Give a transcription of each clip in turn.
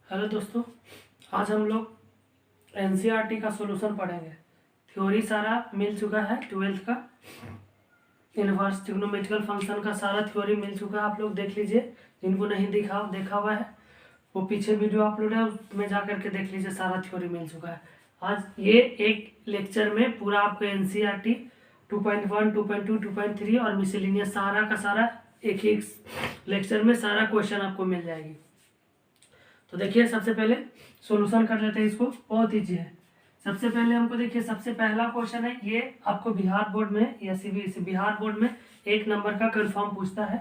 Hello दोस्तों, आज हम लोग एनसीईआरटी का सॉल्यूशन पढ़ेंगे। थ्योरी सारा मिल चुका है, 12th का इनवर्स ट्रिग्नोमेट्रिकल फंक्शन का सारा थ्योरी मिल चुका है। आप लोग देख लीजिए, जिनको नहीं देखा हुआ है वो पीछे वीडियो अपलोड है, उसमें जा करके देख लीजिए, सारा थ्योरी मिल चुका है। आज ये एक लेक्चर में पूरा आपको एनसीईआरटी 2.1, 2.2, 2.3 और मिसलेनियस सारा का सारा एक ही लेक्चर में सारा क्वेश्चन आपको मिल जाएगी। तो देखिए, सबसे पहले सॉल्यूशन कर लेते हैं इसको, बहुत ईजी है। सबसे पहले हमको देखिए, सबसे पहला क्वेश्चन है, ये आपको बिहार बोर्ड में या सीबीएसई बिहार बोर्ड में 1 नंबर का कंफर्म पूछता है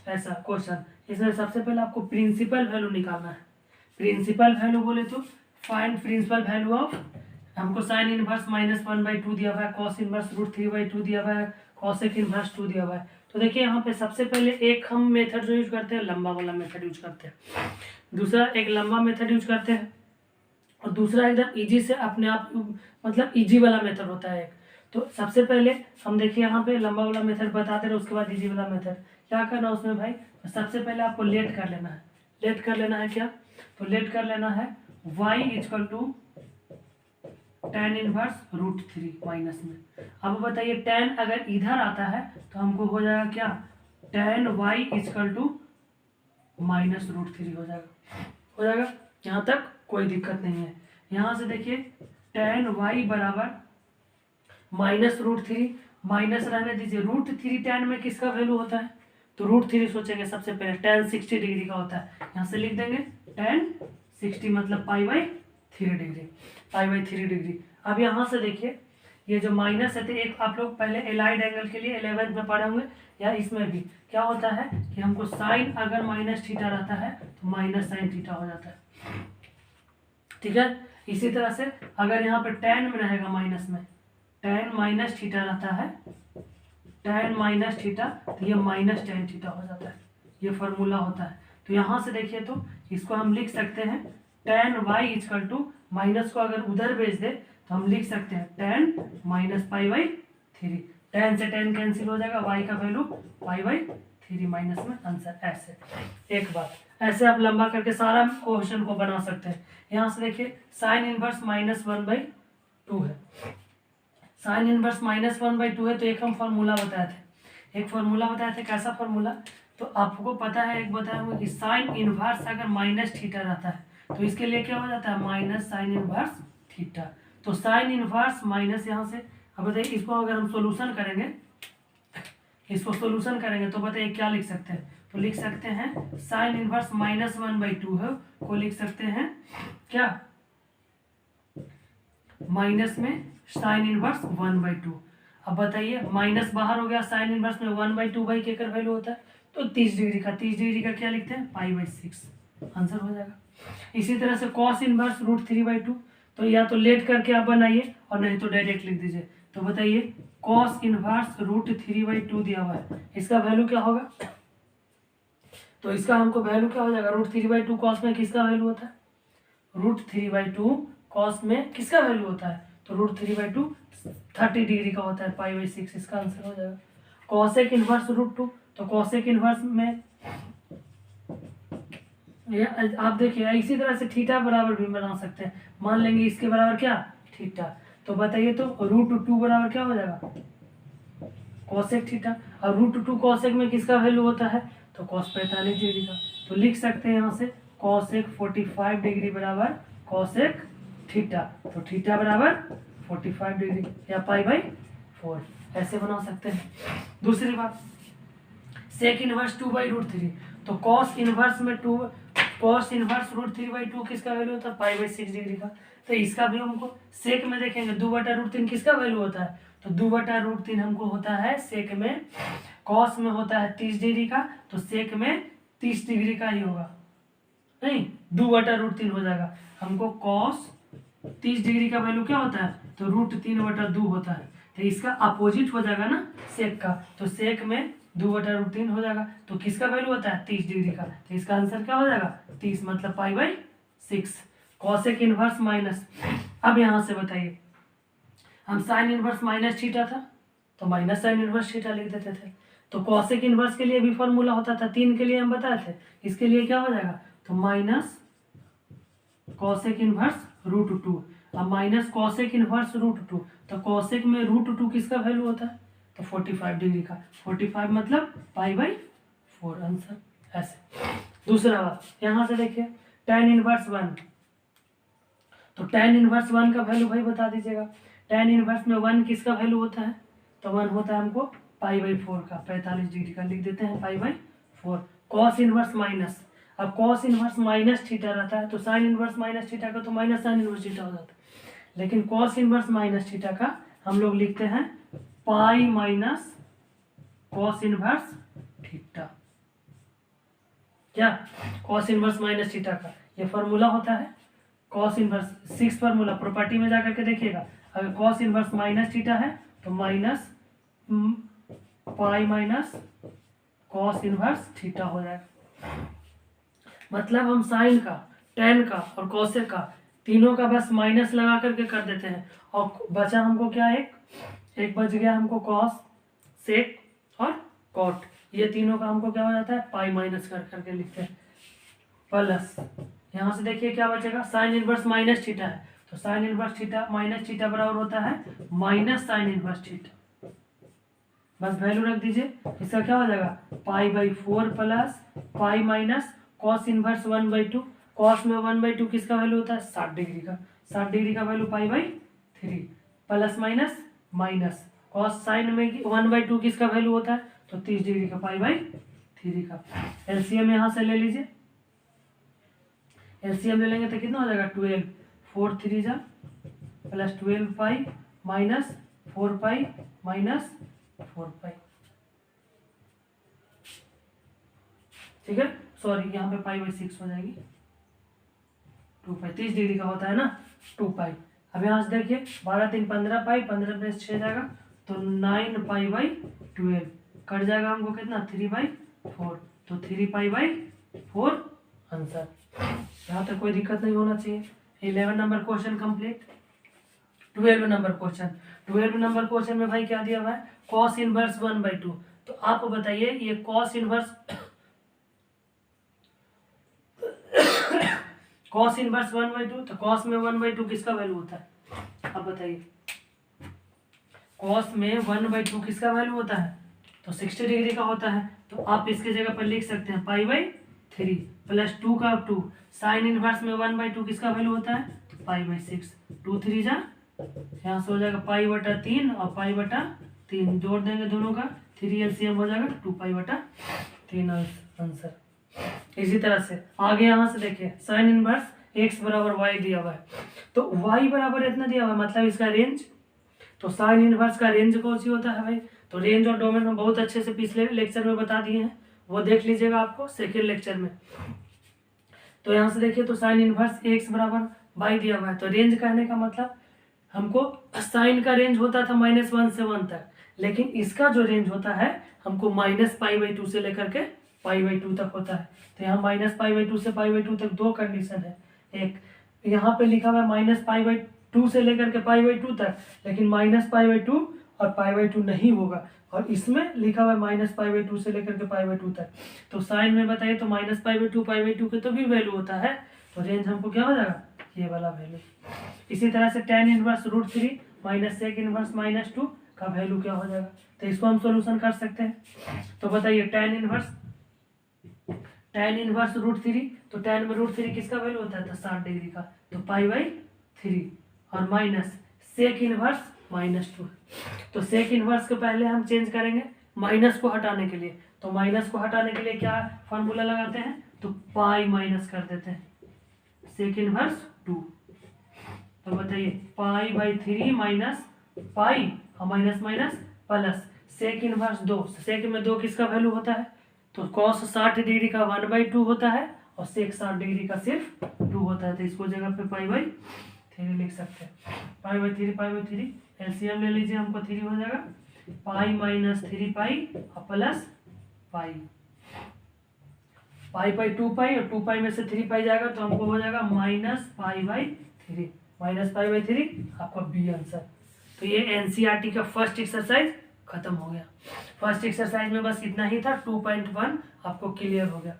ऐसा क्वेश्चन। इसमें सबसे पहले आपको प्रिंसिपल वैल्यू निकालना है। प्रिंसिपल वैल्यू बोले तो फाइंड प्रिंसिपल वैल्यू ऑफ, हमको साइन इनवर्स -1/2 दिया हुआ है, कॉस इनवर्स √3/2 दिया हुआ है, कॉसेक इनवर्स 2 दिया हुआ है। तो देखिए यहाँ पे सबसे पहले एक हम मेथड जो यूज करते हैं, लंबा वाला मेथड यूज करते हैं। दूसरा एक लंबा मेथड यूज करते हैं और दूसरा एकदम इजी से अपने आप, मतलब इजी वाला मेथड होता है एक। तो सबसे पहले हम देखिए यहाँ पे लंबा वाला मेथड बताते रहे, उसके बाद इजी वाला मेथड। क्या करना है उसमें भाई, सबसे पहले आपको लेट कर लेना है। लेट कर लेना है क्या, तो लेट कर लेना है y = tan इनवर्स √3 माइनस में। अब बताइए, tan अगर इधर आता है तो हमको हो जाएगा क्या, tan y = -√3 हो जाएगा। यहाँ तक कोई दिक्कत नहीं है। यहाँ से देखिए, tan y बराबर -√3, माइनस रहने दीजिए। √3 tan में किसका वैल्यू होता है, तो √3 सोचेंगे सबसे पहले, tan 60 डिग्री का होता है। यहाँ से लिख देंगे tan 60 मतलब π/3 डिग्री, π/3 डिग्री। अब यहाँ से देखिए, ये जो माइनस है, तो एक आप लोग पहले एलाइड एंगल के लिए 11th में पढ़े होंगे, या इसमें भी क्या होता है कि हमको साइन अगर -θ रहता है तो -sin θ हो जाता है, ठीक है। इसी तरह से अगर यहाँ पे tan में रहेगा माइनस में, tan -θ रहता है, tan -θ, तो ये -tan θ हो जाता है। ये फॉर्मूला होता है। तो यहाँ से देखिए, तो इसको हम लिख सकते हैं tan y = माइनस को अगर उधर भेज दे तो हम लिख सकते हैं tan -π/3। tan से tan कैंसिल हो जाएगा, y का वैल्यू π/3 माइनस में आंसर। ऐसे एक बात, ऐसे आप लंबा करके सारा क्वेश्चन को बना सकते हैं। यहाँ से देखिए, साइन इनवर्स -1/2 है, साइन इनवर्स -1/2 है। तो एक हम फॉर्मूला बताए थे, कैसा फॉर्मूला, तो आपको पता है, एक बताया हुआ कि साइन इनवर्स अगर -θ रहता है तो इसके लिए क्या हो जाता है, -sin इनवर्स θ। तो साइन इनवर्स माइनस यहाँ से, अब बताइए इसको अगर हम सॉल्यूशन करेंगे, तो बताइए क्या लिख सकते हैं, तो लिख सकते हैं साइन इनवर्स -1/2 है, को लिख सकते हैं क्या, माइनस में साइन इनवर्स 1/2। अब बताइए, माइनस बाहर हो गया, साइन इनवर्स में 1/2 बाई के वैल्यू होता है, तो 30 डिग्री का क्या लिखते हैं, π/6, आंसर हो जाएगा। इसी तरह से कॉस इनवर्स √3/2, तो या तो लेट करके आप बनाइए और नहीं तो डायरेक्ट लिख दीजिए। तो बताइए, कॉस इनवर्स √3/2 दिया हुआ है, इसका वैल्यू क्या होगा, तो इसका हमको वैल्यू क्या हो जाएगा, √3/2 कॉस में किसका वैल्यू होता है, √3/2 कॉस में किसका वैल्यू होता है, तो √3/2 30 डिग्री का होता है, π/6, इसका आंसर हो जाएगा। कॉसेक इनवर्स √2, तो कॉसेक इनवर्स में आप देखिए, इसी तरह से थीटा बराबर भी बना सकते हैं। मान लेंगे इसके बराबर क्या, थीटा, तो बताइए, तो √2 बराबर क्या हो जाएगा, कॉसेक थीटा। और √2 कॉसेक में किसका वैल्यू होता है, तो cos 45 डिग्री का। तो लिख सकते हैं यहाँ से कॉसेक 45 डिग्री बराबर कॉसेक थीटा, तो थीटा बराबर 45 डिग्री या π/4, ऐसे बना सकते हैं। दूसरी बात, सेक इनवर्स 2/√3, तो कॉस इनवर्स √3/2 किसका वैल्यू होता है, π/6 डिग्री का। तो इसका भी हमको सेक में देखेंगे, 2/√3 किसका वैल्यू होता है, तो 2/√3 हमको होता है सेक में, कॉस में होता है 30 डिग्री का, तो सेक में 30 डिग्री का ही होगा, नहीं 2/√3 हो जाएगा। हमको कॉस 30 डिग्री का वैल्यू क्या होता है, तो √3/2 होता है, तो इसका अपोजिट हो जाएगा ना सेक का, तो सेक में 2/√3 हो जाएगा। तो किसका वैल्यू होता है, 30 डिग्री का, तो इसका आंसर क्या हो जाएगा, 30 मतलब π/6। कॉसेक इनवर्स माइनस, अब यहाँ से बताइए, हम साइन इनवर्स -θ था तो -sin इनवर्स θ लिख देते थे। तो कॉसेक इनवर्स के लिए भी फॉर्मूला होता था, 3 के लिए हम बताए थे, इसके लिए क्या हो जाएगा, तो कॉसेक इनवर्स √2। अब माइनस कॉसेक इनवर्स √2, तो कॉसेक में √2 किसका वैल्यू होता है? तो 45 डिग्री का। 45 मतलब π/4 आंसर। ऐसे दूसरा बात यहाँ से देखिए tan इनवर्स 1, तो tan इनवर्स 1 का वैल्यू भाई बता दीजिएगा। tan इनवर्स में 1 किसका वैल्यू होता है? तो 1 होता है हमको π/4 का, 45 डिग्री का लिख देते हैं π/4। कॉस इनवर्स माइनस, अब कॉस इनवर्स माइनस थीटा रहता है, तो साइन इनवर्स माइनस थीटा का तो माइनस साइन इनवर्स थीटा हो जाता है, लेकिन कॉस इनवर्स माइनस थीटा का हम लोग लिखते हैं पाई माइनस कॉस इनवर्स थीटा। क्या? कॉस इनवर्स माइनस थीटा का ये फॉर्मूला होता है कॉस इनवर्स 6 फार्मूला, प्रॉपर्टी में जाकर के देखिएगा। अगर कॉस इनवर्स माइनस थीटा है तो minus pi minus cos inverse theta हो जाएगा। मतलब हम साइन का, टेन का और कॉसेक का तीनों का बस माइनस लगा करके कर देते हैं, और बचा हमको क्या? एक बच गया हमको कॉस, सेक और कॉट, ये तीनों का हमको क्या हो जाता है? पाई माइनस कर करके लिखते हैं। प्लस यहाँ से देखिए क्या बचेगा? साइन इनवर्स माइनस थीटा है, तो sine inverse theta minus theta बराबर होता है माइनस साइन इनवर्स थीटा। बस वैल्यू रख दीजिए, इसका क्या हो जाएगा? π/4 plus pi minus cos inverse 1/2। Cos में 1/2 किसका वैल्यू होता है? 60 डिग्री का। 60 डिग्री का value π/3 plus minus minus cos sine में 1/2 किसका वैल्यू होता है? तो 30 डिग्री का π/3 का। एलसीएम यहाँ से ले लीजिए, एलसीएम ले लेंगे तो कितना हो जाएगा? 12, 4 3 जा plus 12 pi minus 4 pi minus 4 पाई। ठीक है, सॉरी यहाँ पे π/6 हो जाएगी, 2 पाई। 30 डिग्री का होता है ना 2 पाई। अब यहाँ से देखिए 12 3 15 पाई, 15 में 6 जाएगा तो 9 π/12 कट जाएगा हमको कितना? 3/4, तो 3 π/4 आंसर। यहाँ तक कोई दिक्कत नहीं होना चाहिए। 11 number question complete. 12 number question, 12 number question में भाई क्या दिया हुआ है? Cos inverse 1/2। तो आप बताइए ये कॉस इनवर्स कॉस इनवर्स 1/2, तो कॉस में 1/2 किसका वैल्यू होता है? आप बताइए, कॉस में 1/2 किसका वैल्यू होता है? तो 60 डिग्री का होता है, तो आप इसके जगह पर लिख सकते हैं π/3 प्लस 2 का 2। साइन इनवर्स में 1/2 किसका वैल्यू होता है? तो π/6, 2 3 जा, यहाँ से हो जाएगा π/3 और π/3 जोड़ देंगे दोनों का, 3 एलसीएम हो जाएगा 2 π/3 आंसर। इसी तरह से आगे यहाँ से देखिए साइन इनवर्स x बराबर y दिया हुआ है, तो y बराबर इतना दिया हुआ है, मतलब इसका रेंज। तो साइन इनवर्स का रेंज कौन सी होता है भाई? तो रेंज और डोमेन हम बहुत अच्छे से पिछले लेक्चर में बता दिए हैं, वो देख लीजिएगा आपको सेकेंड लेक्चर में। तो यहाँ से देखिए तो साइन इनवर्स x बराबर y दिया हुआ है, तो रेंज कहने का मतलब हमको साइन का रेंज होता था -1 से 1 तक, लेकिन इसका जो रेंज होता है हमको -π/2 से लेकर के π/2 तक होता है। तो यहाँ -π/2 से π/2 तक दो कंडीशन है। एक यहाँ पे लिखा हुआ है -π/2 से लेकर के π/2 तक, लेकिन -π/2 और π/2 नहीं होगा, और इसमें लिखा हुआ है -π/2 से लेकर के π/2 तक। तो साइन में बताइए तो -π/2 π/2 के तो भी वैल्यू होता है, तो रेंज हमको क्या हो जाएगा? ये वाला वैल्यू। इसी तरह से tan inverse √3 minus sec inverse -2 का वैल्यू क्या हो जाएगा? तो इसको हम सॉल्यूशन कर सकते हैं। तो बताइए tan इनवर्स √3, तो tan में √3 किसका वैल्यू होता है? तो 60 डिग्री का, तो π/3 और माइनस सेक इनवर्स -2। तो सेक इनवर्स को पहले हम चेंज करेंगे माइनस को हटाने के लिए, तो माइनस को हटाने के लिए क्या फॉर्मूला लगाते हैं? तो पाई माइनस कर देते हैं सेक इनवर्स 2। तो बताइए π/3 माइनस पाई और minus minus plus sec inverse 2। Sec में 2 किसका वैल्यू होता है? तो कॉस 60 डिग्री का 1/2 होता है और सेक 60 डिग्री का सिर्फ 2 होता है, तो इसको जगह पे π/3 लिख सकते हैं। π/3 एलसीएम ले लीजिए, हमको 3 हो जाएगा, पाई माइनस 3 पाई और प्लस पाई, पाई 2 पाई और 2 पाई में से 3 पाई जाएगा तो हमको हो जाएगा -π/3, -π/3 आपका बी आंसर। तो ये एनसीईआरटी का फर्स्ट एक्सरसाइज खत्म हो गया। फर्स्ट एक्सरसाइज में बस इतना ही था, 2.1 आपको क्लियर हो गया।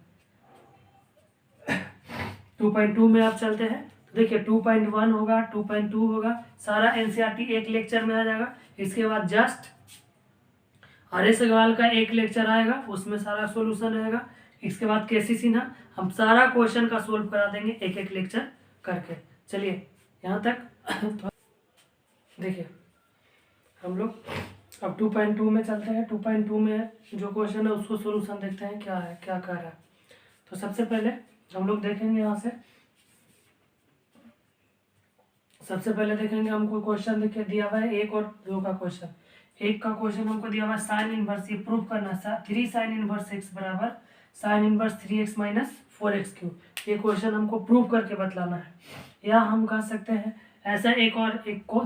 2.2 में आप चलते हैं। तो देखिए 2.1 होगा, 2.2 होगा, सारा एनसीईआरटी एक लेक्चर में आ जाएगा। इसके बाद जस्ट आर.एस. अग्रवाल का एक लेक्चर आएगा, उसमें सारा सॉल्यूशन रहेगा। इसके बाद के.सी. सिन्हा, हम सारा क्वेश्चन का सोल्व करा देंगे एक एक लेक्चर करके। चलिए यहाँ तक देखिए, हम लोग अब 2.2 में चलते हैं। 2.2 में जो क्वेश्चन है उसको सॉल्यूशन देखते हैं क्या है, क्या कर रहा है। तो सबसे पहले हम लोग देखेंगे यहाँ से, सबसे पहले देखेंगे हमको क्वेश्चन देखिए दिया हुआ है 1 और 2 का क्वेश्चन। 1 का क्वेश्चन हमको दिया हुआ है साइन इनवर्स, ये प्रूव करना है 3 साइन इनवर्स x बराबर sine inverse 3x minus 4x cube. ये क्वेश्चन हमको प्रूव करके बतलाना है। या हम कह सकते हैं ऐसा एक और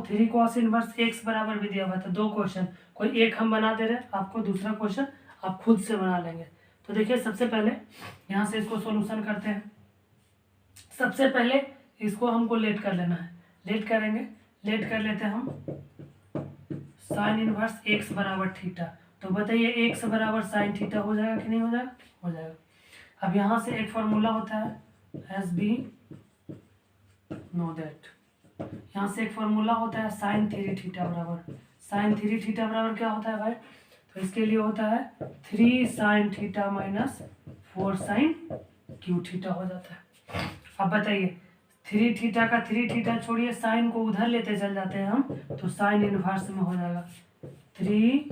3 कॉस इनवर्स x बराबर भी दिया हुआ था। 2 क्वेश्चन, कोई एक हम बना दे रहे हैं, आपको दूसरा क्वेश्चन आप खुद से बना लेंगे। तो देखिए सबसे पहले यहाँ से इसको सॉल्यूशन करते हैं। सबसे पहले इसको हमको लेट कर लेना है, लेट करेंगे, लेट कर लेते हैं हम साइन इनवर्स x बराबर थीटा। तो बताइए x बराबर साइन थीटा हो जाएगा कि नहीं हो जाएगा? हो जाएगा। अब यहाँ से एक फॉर्मूला होता है एस बी नो दैट, यहाँ से एक फॉर्मूला होता है साइन 3 थीटा बराबर, साइन 3 थीटा बराबर क्या होता है भाई? तो इसके लिए होता है 3 sine theta minus 4 sine cube theta हो जाता है। अब बताइए 3 थीटा का 3 थीटा छोड़िए, साइन को उधर लेते चल जाते हैं हम, तो साइन इनवर्स में हो जाएगा 3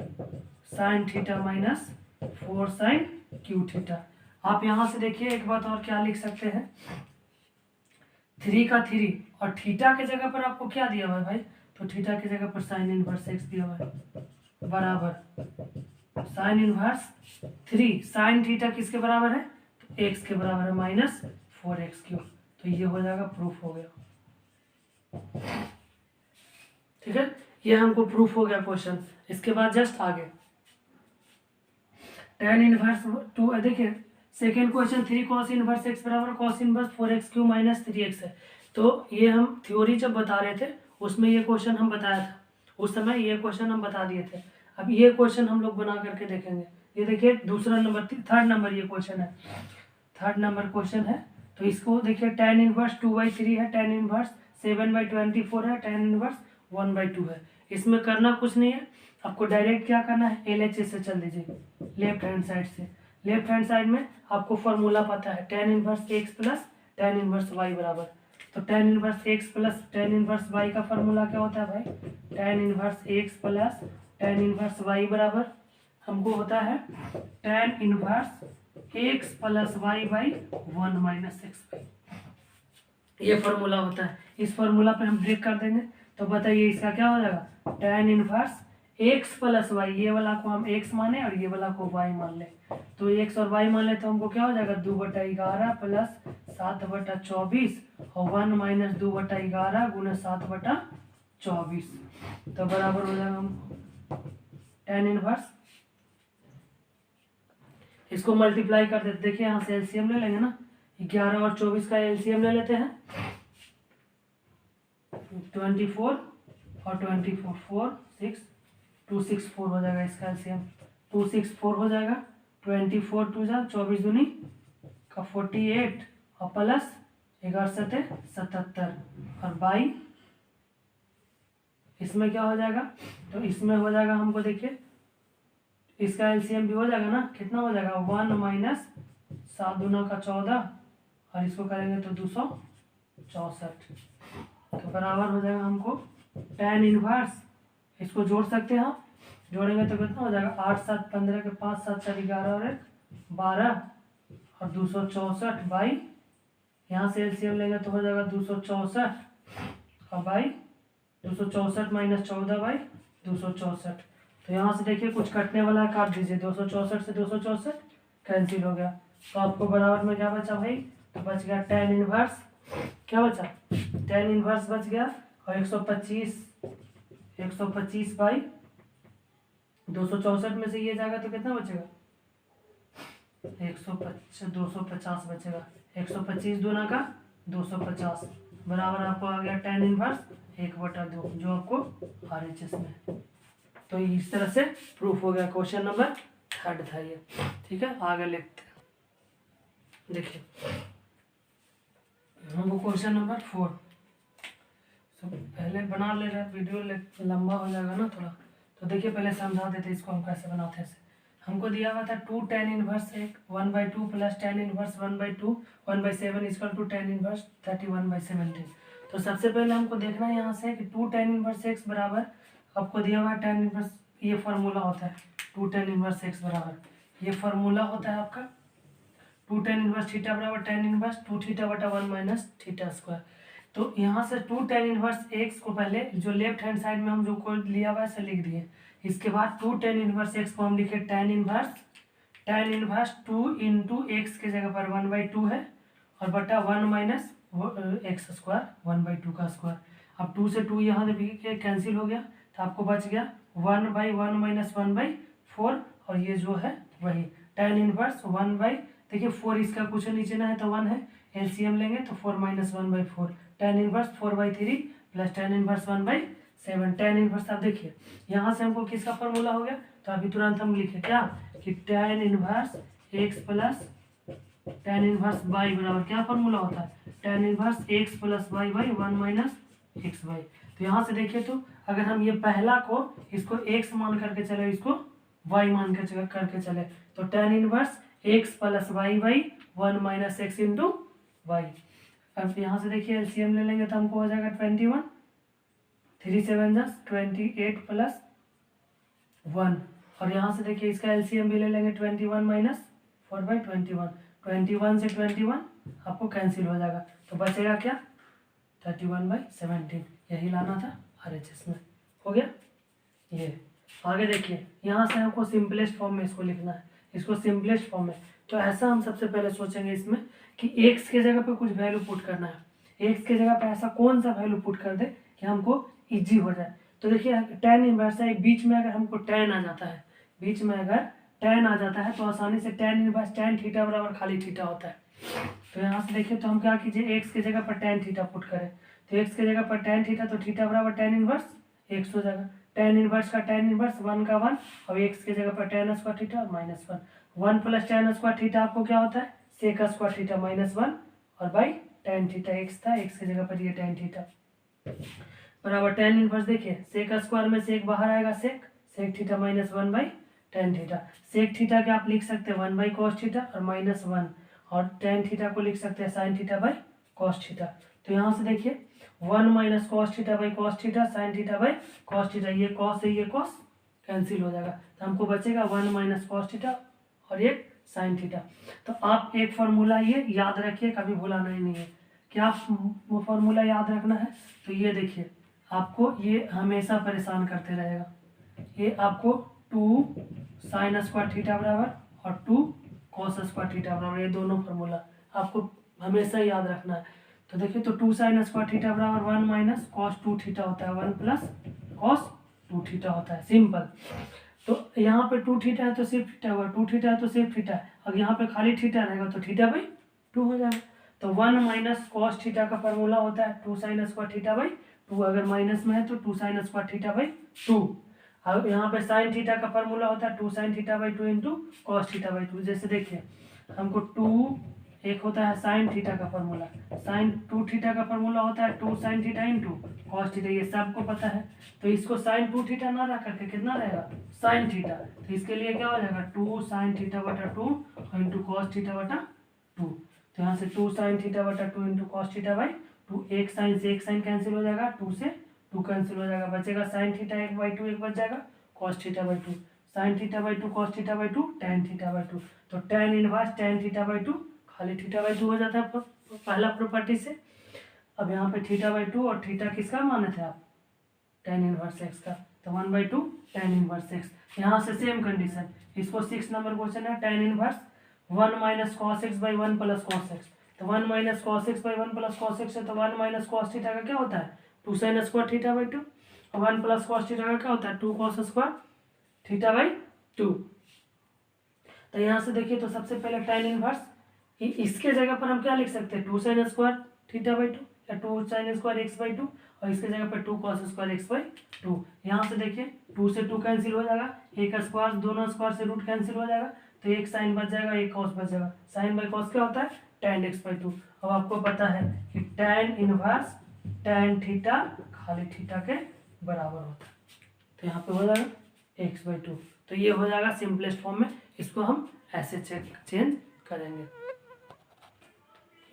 sine theta minus 4 sine cube theta. आप यहाँ से देखिए एक बात और क्या लिख सकते हैं, 3 का 3 और थीटा के जगह पर आपको क्या दिया हुआ है भाई? तो थीटा की जगह पर साइन इनवर्स x दिया हुआ है बराबर साइन इनवर्स 3 साइन थीटा किसके बराबर है? तो x के बराबर है माइनस 4x क्यूब। तो ये हो जाएगा, प्रूफ हो गया। ठीक है, ये हमको प्रूफ हो गया क्वेश्चन। इसके बाद जस्ट आगे tan इनवर्स 2, देखिए second question 3 cos inverse x बराबर cos inverse 4x cube minus 3x है। तो ये हम थ्योरी जब बता रहे थे उसमें ये क्वेश्चन हम बताया था, उस समय ये क्वेश्चन हम बता दिए थे। अब ये क्वेश्चन हम लोग बना करके देखेंगे। ये देखिए दूसरा नंबर, थर्ड नंबर ये क्वेश्चन है, थर्ड नंबर क्वेश्चन है। तो इसको देखिए tan इनवर्स 2/3 है, tan इनवर्स 7/24 है, tan इनवर्स 1/2 है। इसमें करना कुछ नहीं है, आपको डायरेक्ट क्या करना है, LHS से चल दीजिए लेफ्ट हैंड साइड से। लेफ्ट हैंड साइड में आपको फॉर्मूला पता है tan inverse x plus tan inverse y बराबर। तो tan inverse x plus tan inverse y का फॉर्मूला क्या होता है भाई? tan inverse x plus tan inverse y बराबर हमको होता है tan inverse x plus y by 1 minus x। ये फॉर्मूला होता है, इस फॉर्मूला पे हम ब्रेक कर देंगे। तो बताइए इसका क्या हो जाएगा? tan inverse x plus y, ये वाला को हम x माने और ये वाला को y मान ले। तो x और y मान ले तो हमको क्या हो जाएगा? 2/11 प्लस 7/24 और 1 माइनस 2/11 गुना 7/24। तो बराबर हो जाएगा हमको tan इनवर्स, इसको मल्टीप्लाई कर देते। देखिए यहाँ से एलसीएम ले लेंगे ना, 11 और 24 का एलसीएम ले लेते हैं, 24 और 24 4 6 264 हो जाएगा इसका एलसीएम, 264 हो जाएगा। 24 2 जा 24 दूनी का 48 और प्लस 11 7 77 और बाई इसमें क्या हो जाएगा? तो इसमें हो जाएगा हमको देखिए इसका एलसीएम भी हो जाएगा ना, कितना हो जाएगा? 1 माइनस 7 दूना का 14 और इसको करेंगे तो 264। तो बराबर हो जाएगा हमको tan इनवर्स, इसको जोड़ सकते हैं आप, जोड़ेंगे तो कितना हो जाएगा? 8 7 15 के 5 7 4 11 और 1 12 और 264 बाई, यहाँ से एलसीएम लेंगे तो हो जाएगा 264 और बाई 264 माइनस 14 बाई 264। तो यहाँ से देखिए कुछ कटने वाला है, काट दीजिए, 264 से 264 कैंसिल हो गया। तो आपको बराबर में क्या बचा भाई? तो बच गया tan इनवर्स, क्या बचा? tan इनवर्स बच गया और 125 बाई 264 में से ये जाएगा तो कितना बचेगा? 250 बचेगा, 125 दूना का 250 बराबर आपको आ गया tan इनवर्स 1/2 जो आपको RHS में। तो इस तरह से प्रूफ हो गया। क्वेश्चन नंबर 3 था ये, ठीक है। आगे लिखते हैं, देखिए हमको क्वेश्चन नंबर 4। तो पहले बना ले रहे, वीडियो लंबा हो जाएगा ना थोड़ा, तो देखिए पहले समझा देते इसको हम कैसे बनाते हैं। हमको दिया हुआ था 2 tan inverse 1/2 plus tan inverse 1/2 1/7 equal to tan inverse 31/17। तो सबसे पहले हमको देखना है यहाँ से कि 2 tan इनवर्स x बराबर, आपको दिया हुआ है tan इनवर्स, ये फार्मूला होता है 2 tan इनवर्स x बराबर, ये फार्मूला होता है आपका 2 tan इनवर्स थीटा बराबर tan इनवर्स 2 थीटा बटा 1 माइनस थीटा स्क्वायर। तो यहाँ से 2 tan इनवर्स x को पहले जो लेफ्ट हैंड साइड में हम जो को लिया हुआ है ऐसे लिख दिए। इसके बाद 2 tan इनवर्स x को हम लिखे tan इनवर्स 2 इंटू एक्स के जगह पर 1/2 है और बटा 1 माइनस एक्स स्क्वायर 1/2 का स्क्वायर। अब 2 से 2 यहाँ से कैंसिल हो गया, तो आपको बच गया 1/1 माइनस 1/4, और ये जो है वही tan इनवर्स 1 देखिए 4 इसका कुछ नीचे ना है तो 1 है, एलसीएम लेंगे तो 4 minus 1/4, tan inverse 4/3 plus tan inverse 1/7। tan inverse आप देखिए यहाँ से हमको किसका फॉर्मूला हो गया, तो अभी तुरंत हम लिखे क्या कि tan inverse x plus tan inverse y बराबर क्या फॉर्मूला होता है, tan inverse x plus y by 1 minus x y. तो यहाँ से देखिए, तो अगर हम ये पहला को इसको x मान करके चले, इसको y मान करके चले, तो tan inverse x plus y by 1 minus x into y. अब यहाँ से देखिए एलसीएम ले लेंगे तो हमको हो जाएगा 21, 3 7 28 प्लस 1, और यहाँ से देखिए इसका एलसीएम भी ले लेंगे 21 माइनस 4/21, 21 से 21 आपको कैंसिल हो जाएगा, तो बचेगा क्या 31/17। यही लाना था RHS में, हो गया। ये आगे देखिए यहाँ से हमको सिंपलेस्ट फॉर्म में इसको लिखना है, इसको सिंपलेस्ट फॉर्म में। तो ऐसा हम सबसे पहले सोचेंगे इसमें कि x के जगह पे कुछ वैल्यू पुट करना है, x के जगह पे ऐसा कौन सा वैल्यू पुट कर दे कि हमको इजी हो जाए। तो देखिए tan इनवर्स है, बीच में अगर हमको tan आ जाता है, बीच में अगर tan आ जाता है तो आसानी से tan इनवर्स tan थीटा बराबर खाली थीटा होता है। तो यहाँ से देखिए तो हम क्या कीजिए x के जगह पर tan थीटा पुट करें, तो x के जगह पर tan थीटा, तो थीटा बराबर tan इनवर्स x हो जाएगा, tan इनवर्स का tan इनवर्स 1 का 1, और x के जगह पर tan स्क्वायर थीटा और minus 1 plus tan square theta आपको क्या होता है सेक स्क्वायर थीटा माइनस 1, और बाई tan थीटा x था, x की जगह पर ये tan थीटा बराबर tan इनवर्स। देखिए सेक स्क्वायर में सेक बाहर आएगा, sec theta minus 1 by tan theta. Sec theta के आप लिख सकते हैं 1 बाई कॉस थीटा और माइनस 1, और tan थीटा को लिख सकते हैं sine theta by cos theta. तो यहाँ से देखिए 1 minus cos theta by cos theta sine theta by cos theta, ये कॉस है ये कॉस कैंसिल हो जाएगा, तो हमको बचेगा 1 माइनस कॉस थीटा और एक साइन थीटा। तो आप एक फार्मूला ये याद रखिए, कभी भुलाना ही नहीं है। क्या फार्मूला याद रखना है, तो ये देखिए आपको ये हमेशा परेशान करते रहेगा, ये आपको 2 साइन स्क्वायर थीटा बराबर और 2 कॉस स्क्वायर थीटा बराबर, ये दोनों फार्मूला आपको हमेशा याद रखना है। तो देखिए तो 2 साइन स्क्वायर थीटा बराबर 1 माइनस कॉस 2 थीटा होता है, 1 प्लस कॉस 2 थीटा होता है, सिंपल। तो यहाँ पे 2 थीटा है तो सिर्फ थीटा होगा, 2 थीटा है तो सिर्फ थीटा है, अब यहाँ पे खाली थीटा रहेगा तो थीटा बाई 2 हो जाएगा। तो 1 माइनस कॉस थीटा का फार्मूला होता है 2 साइन स्क्वायर थीटा बाई 2, अगर माइनस में है तो 2 साइन स्क्वायर थीटा बाई 2। अब यहाँ पे साइन थीटा का फार्मूला होता है 2 sign theta by 2 into cos theta by 2। जैसे देखिए हमको 2 एक होता है साइन थीटा का फार्मूला, साइन 2 थीटा का फार्मूला होता है 2 sine theta into cos theta, ये सबको पता है। तो इसको साइन 2 थीटा ना रख करके कितना रहेगा साइन थीटा, तो इसके लिए क्या हो जाएगा 2 साइन थीटा बटा 2 इंटू कॉस थीटा बटा 2। तो यहाँ से 2 साइन थीटा बटा 2 इंटू कॉस थीटा बाई 2, एक साइन से एक साइन कैंसिल हो जाएगा, 2 से 2 कैंसिल हो जाएगा, बचेगा साइन थीटा 1/2 एक बच जाएगा, cos theta by 2, sign theta by 2 cos theta by 2 tan theta by 2। तो tan inverse tan theta by 2 खाली थीटा बाई 2 हो जाता है पहला प्रॉपर्टी से। अब यहाँ पे थीटा बाई 2 और थीटा किसका माने थे आप tan इनवर्स x का, तो 1/2 tan इनवर्स x। यहाँ से सेम कंडीशन, इसको 6 नंबर क्वेश्चन है tan inverse 1 minus cos x by 1 plus cos x. तो 1 minus cos x by 1 plus cos x है, तो 1 माइनस कॉस थीटा का क्या होता है 2 साइन स्क्वायर थीटा बाई 2, और 1 प्लस कॉस थीटा का क्या होता है 2 कॉस स्क्वायर थीटा बाई 2। तो यहाँ से देखिए तो सबसे पहले tan इनवर्स इसके जगह पर हम क्या लिख सकते हैं 2 साइन स्क्वायर थीटा बाई 2 या 2 साइन स्क्वायर एक्स बाई 2, और इसके जगह पर 2 कॉस स्क्वायर एक्स बाई 2। यहाँ से देखिए 2 से 2 कैंसिल हो जाएगा, एक स्क्वायर दोनों स्क्वायर से रूट कैंसिल हो जाएगा, तो एक साइन बच जाएगा एक कॉस बच जाएगा। साइन बाई कॉस क्या होता है tan x/2। अब आपको पता है कि tan इनवर्स tan थीटा खाली थीटा के बराबर होता है, तो यहाँ पे हो जाएगा x/2। तो ये हो जाएगा सिंपलेस्ट फॉर्म में, इसको हम ऐसे चेंज करेंगे।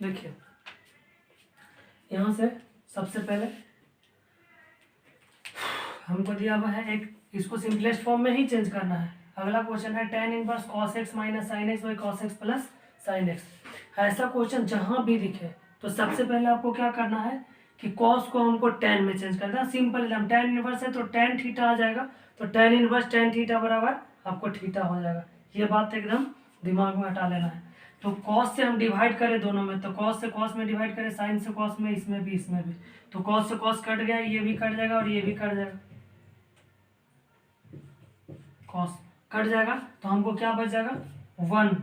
देखिए यहाँ से सबसे पहले हमको दिया हुआ है एक, इसको सिंपलेस्ट फॉर्म में ही चेंज करना है। अगला क्वेश्चन है tan inverse cos x minus sine x by cos x plus sine x. ऐसा क्वेश्चन जहाँ भी दिखे तो सबसे पहले आपको क्या करना है कि cos को हमको tan में चेंज करना है। सिंपल एकदम, tan इनवर्स है तो tan थीटा आ जाएगा, तो tan इनवर्स tan थीटा बराबर आपको थीटा हो जाएगा। ये बात एकदम दिमाग में हटा लेना है। तो cos से हम डिवाइड करें दोनों में, तो cos से cos में डिवाइड करें, साइन से cos में, इसमें भी इसमें भी, तो cos से cos कट गया, ये भी कट जाएगा और ये भी कट जाएगा, cos कट जाएगा। तो हमको क्या बच जाएगा 1